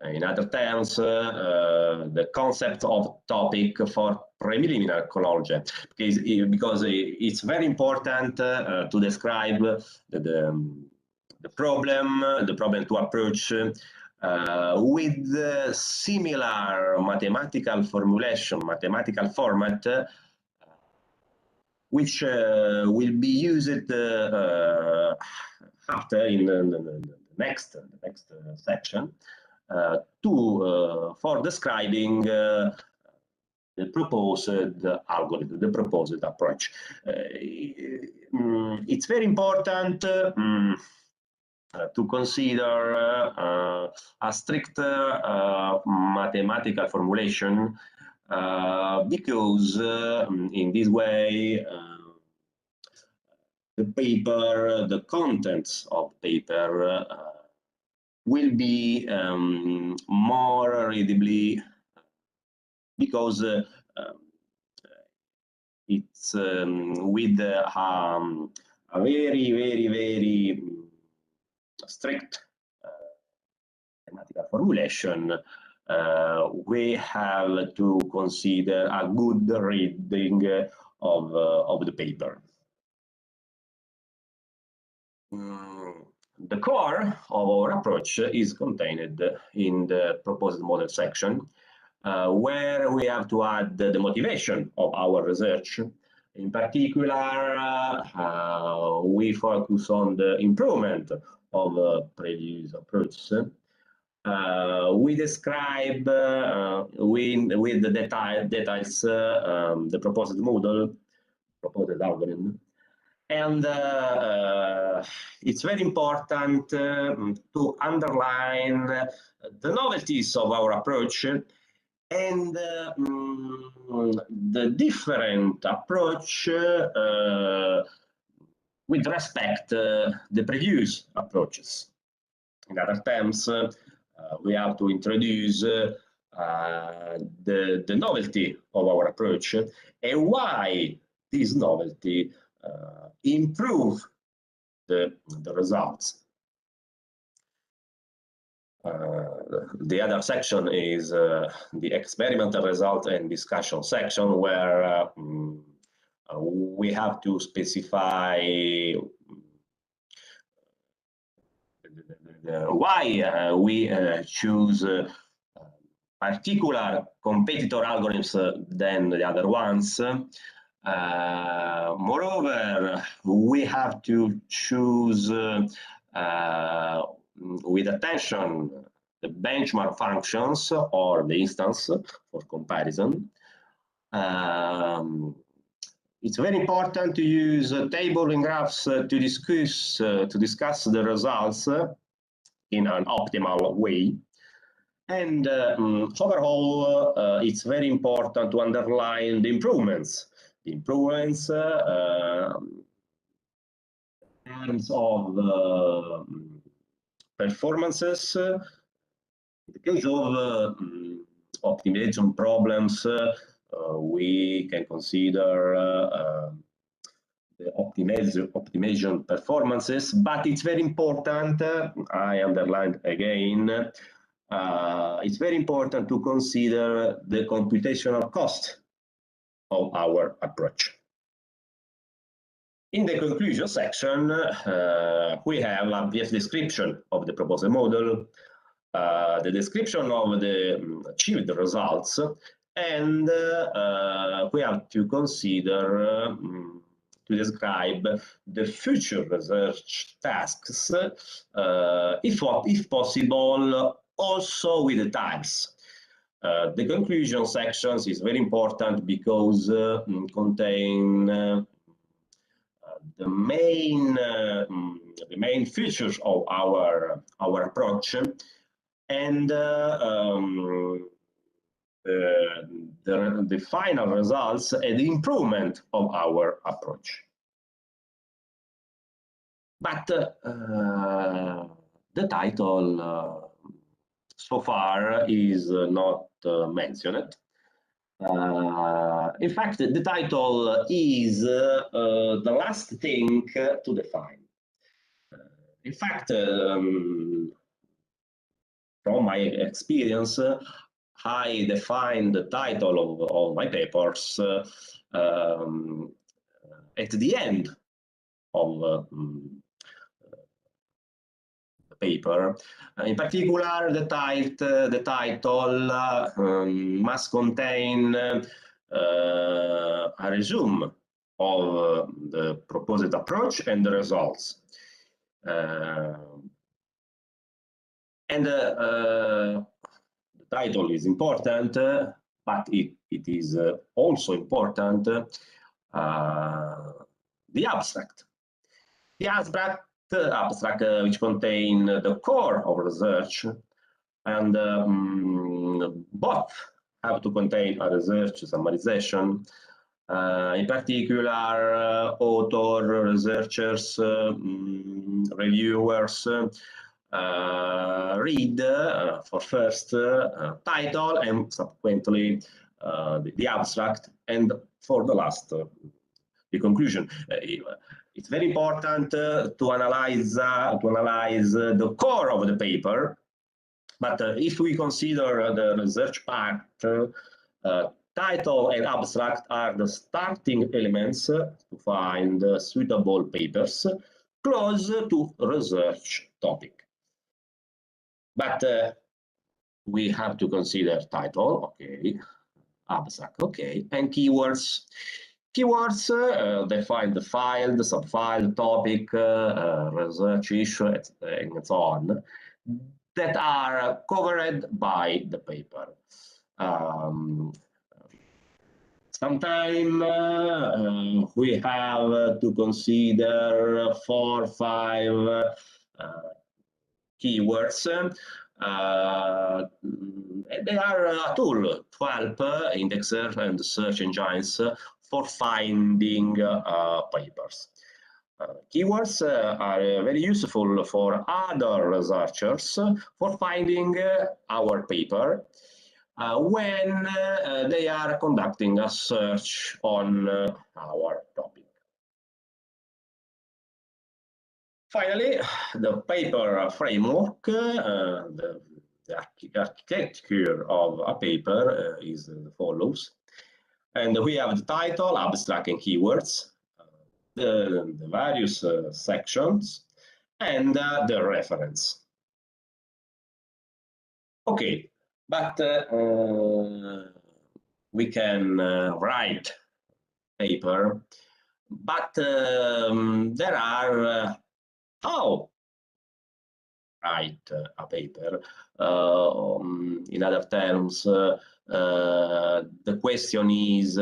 In other terms, the concept of topic for preliminary chronology, because it's very important to describe the problem to approach with similar mathematical formulation, mathematical format, which will be used after in the next section for describing the proposed algorithm, the proposed approach. It's very important to consider a strict mathematical formulation because in this way the paper, the contents of paper will be more readably, because it's with a very strict mathematical formulation. We have to consider a good reading of the paper. The core of our approach is contained in the proposed model section, where we have to add the motivation of our research. In particular, we focus on the improvement of previous approaches. We describe with the details the proposed model, proposed algorithm, and it's very important to underline the novelties of our approach and the different approach with respect to the previous approaches. In other terms, we have to introduce the novelty of our approach and why this novelty improve the results. The other section is the experimental result and discussion section, where we have to specify why we choose particular competitor algorithms than the other ones. Moreover, we have to choose with attention the benchmark functions or the instance for comparison. It's very important to use table and graphs to discuss the results in an optimal way. And overall, it's very important to underline the improvements. The improvements in terms of performances, in the case of optimization problems, we can consider the optimization performances, but it's very important, I underlined again, it's very important to consider the computational cost of our approach. In the conclusion section, we have a brief description of the proposed model, the description of the achieved results, and we have to consider to describe the future research tasks, if possible, also with the times. The conclusion sections is very important because contain the main features of our approach and the final results and the improvement of our approach. But the title so far is not mentioned. In fact, the title is the last thing to define. In fact, from my experience, I define the title of my papers at the end of the paper. In particular, the title must contain a resume of the proposed approach and the results. And the title is important, but it is also important the abstract. The abstract which contain the core of research, and both have to contain a research summarization. In particular, author, researchers, reviewers read for first title and subsequently the abstract, and for the last the conclusion. It's very important to analyze the core of the paper, but if we consider the research part, title and abstract are the starting elements to find suitable papers close to research topic. But we have to consider title, okay, abstract, okay, and keywords. Keywords define the file, the subfile, topic, research issue, and so on, that are covered by the paper. Sometimes we have to consider 4 or 5 keywords. They are a tool to help indexers and search engines for finding papers. Keywords are very useful for other researchers for finding our paper when they are conducting a search on our topic. Finally, the paper framework, the architecture of a paper is as follows. And we have the title, abstract, and keywords, the various sections, and the reference. Okay, but we can write paper, but there are how write a paper. In other terms, the question is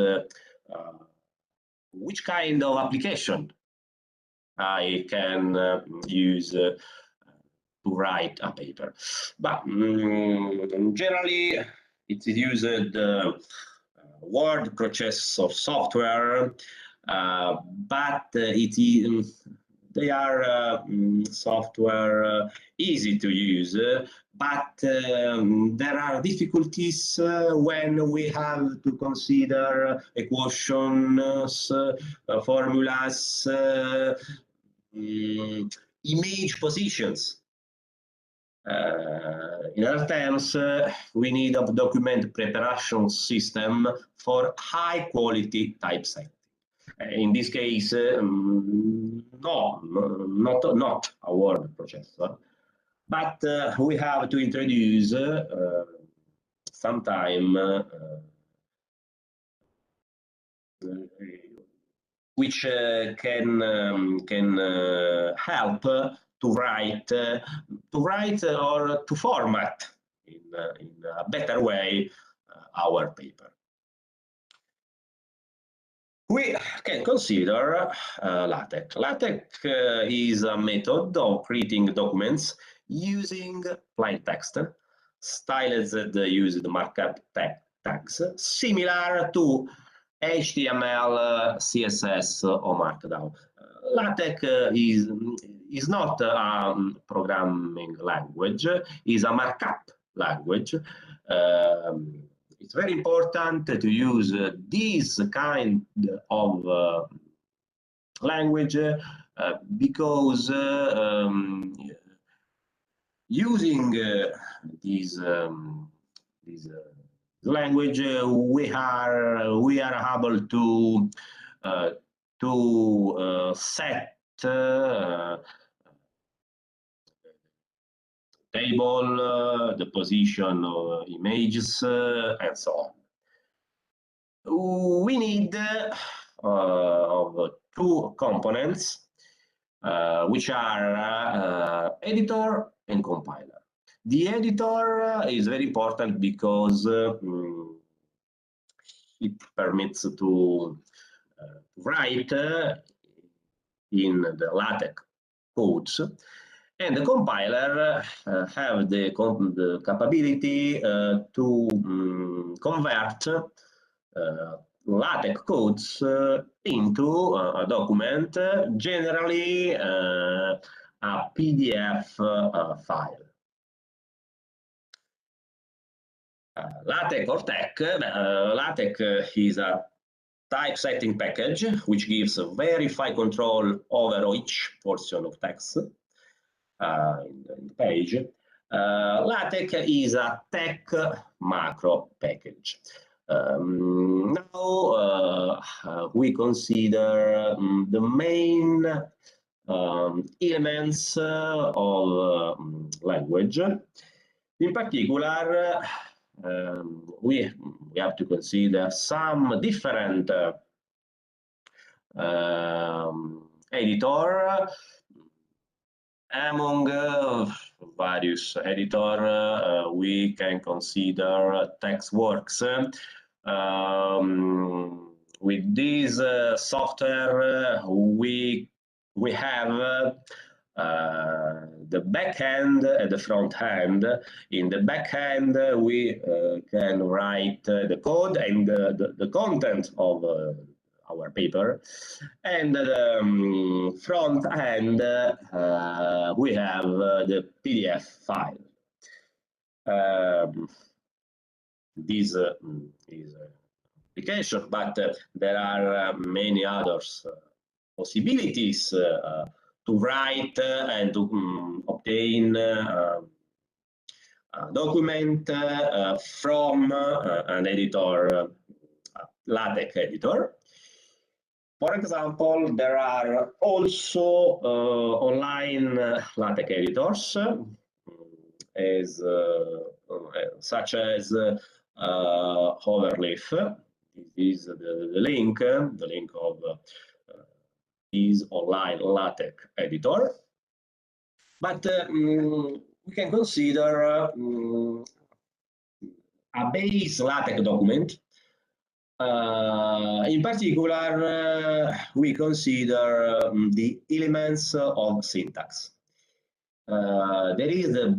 which kind of application I can use to write a paper. But generally, it's used word processor software, but they are software easy to use, but there are difficulties when we have to consider equations, formulas, image positions. In other terms, we need a document preparation system for high quality typesetting. In this case, not a word processor, but we have to introduce sometime which can help to write or to format in a better way our paper. We can consider LaTeX. LaTeX is a method of creating documents using plain text, stylized used markup tags, similar to HTML, CSS, or Markdown. LaTeX is not a programming language, is a markup language. it's very important to use this kind of language because using this language, we are able to set table, the position of images, and so on. We need of two components, which are editor and compiler. The editor is very important because it permits to write in the LaTeX codes, and the compiler have the capability to convert LaTeX codes into a document, generally a PDF file. LaTeX or TeX. LaTeX is a typesetting package which gives verified control over each portion of text in the page. LaTeX is a TeX macro package. Now we consider the main elements of language. In particular, we have to consider some different editor. Among various editor, we can consider TextWorks. With this software, we have the back end and the front end. In the back end, we can write the code and the content of our paper, and the front end we have the PDF file. This is application, but there are many others possibilities to write and to obtain a document from an editor, LaTeX editor. For example, there are also online LaTeX editors, such as Overleaf. This is the link of this online LaTeX editor. But we can consider a base LaTeX document. In particular, we consider the elements of syntax. There is the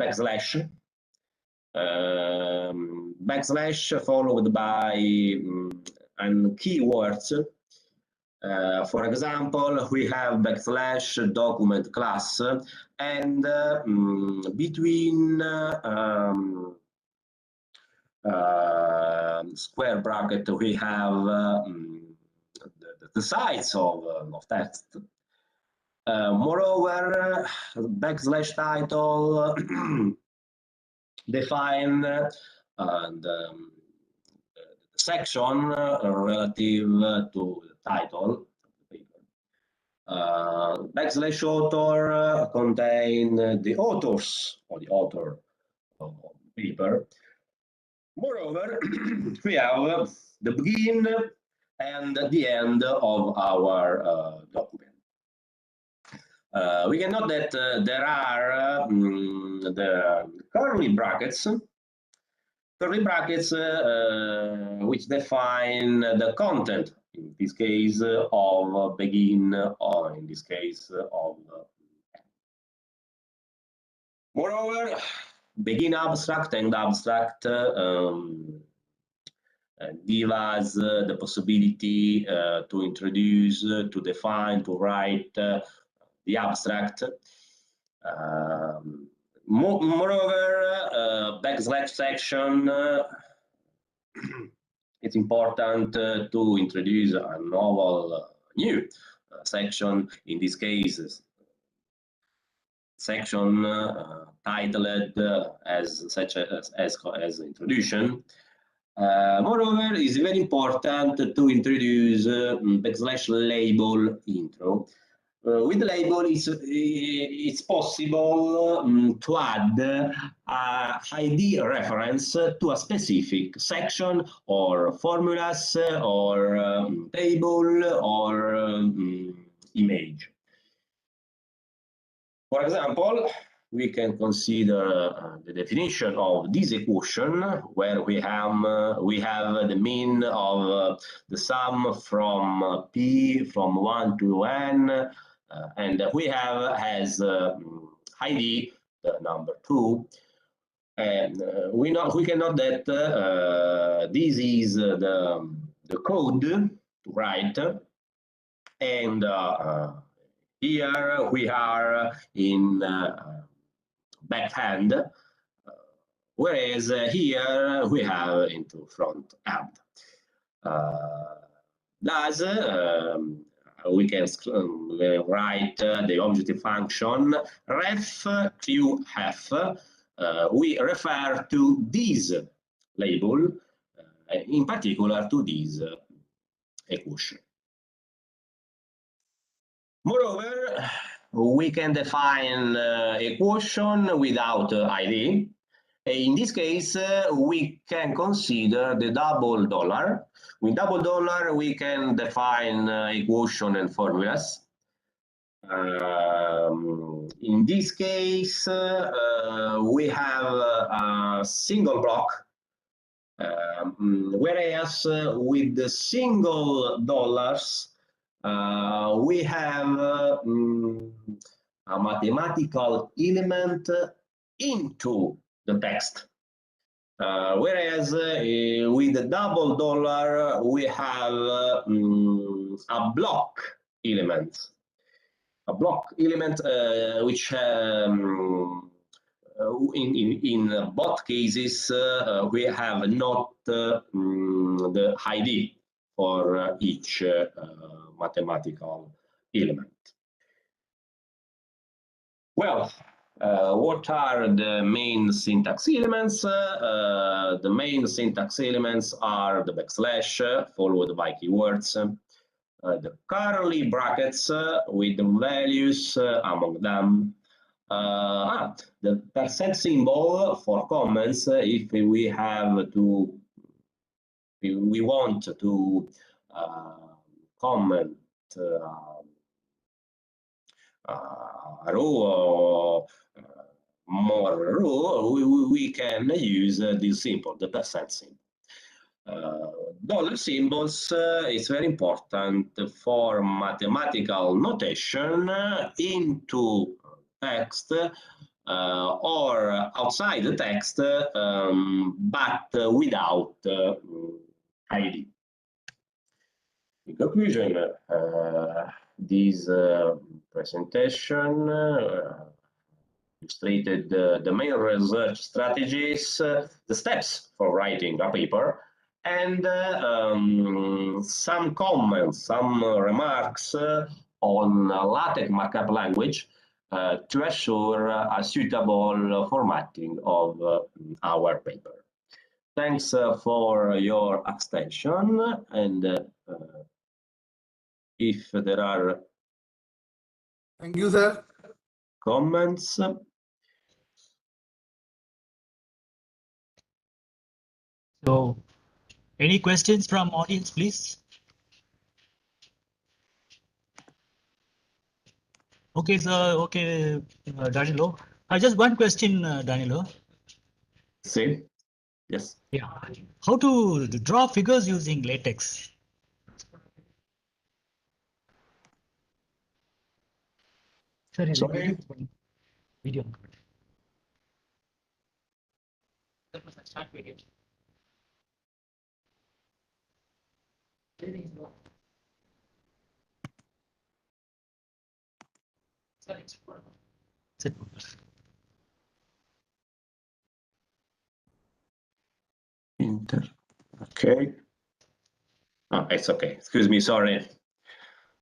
backslash followed by keywords. For example, we have backslash document class, and between square bracket we have the size of text. Moreover, backslash title define the section relative to the title of the paper. Backslash author contain the authors or the author of the paper. Moreover, we have the begin and the end of our document. We can note that there are the curly brackets which define the content, in this case of begin, or in this case of end. Moreover, begin abstract and abstract give us the possibility to introduce, to define, to write the abstract. Moreover, backslash section it's important to introduce a novel new section, in this case, section titled as introduction. Moreover, it's very important to introduce \label intro. With the label, it's possible to add a ID reference to a specific section or formulas or table or image. For example, we can consider the definition of this equation, where we have the mean of the sum from p from 1 to n, and we have as ID the number 2. And we can note that this is the code to write, and here we are in backhand, whereas here we have into front end. Thus, we can write the objective function refqf. We refer to this label, in particular to this equation. Moreover, we can define equation without ID. In this case, we can consider the double dollar. With double dollar, we can define equation and formulas. In this case, we have a single block, whereas with the single dollars, we have a mathematical element into the text. Whereas with the double dollar, we have a block element. A block element which in both cases we have not the ID for each mathematical element. Well, what are the main syntax elements? The main syntax elements are the backslash followed by keywords, the curly brackets with the values among them, the percent symbol for comments if we have to, we want to comment a row or more row, we can use this symbol, the percent symbol. Dollar symbols is very important for mathematical notation into text or outside the text, but without ID. In conclusion, this presentation illustrated the main research strategies, the steps for writing a paper, and some comments, some remarks on LaTeX markup language to assure a suitable formatting of our paper. Thanks for your attention, and if there are Thank you, sir. comments. So, any questions from audience, please? Okay, sir. Okay, Danilo. Just one question, Danilo. See? Yes. Yeah. How to draw figures using LaTeX? Sorry? Video. Enter. Okay. Oh, it's okay. Excuse me, sorry.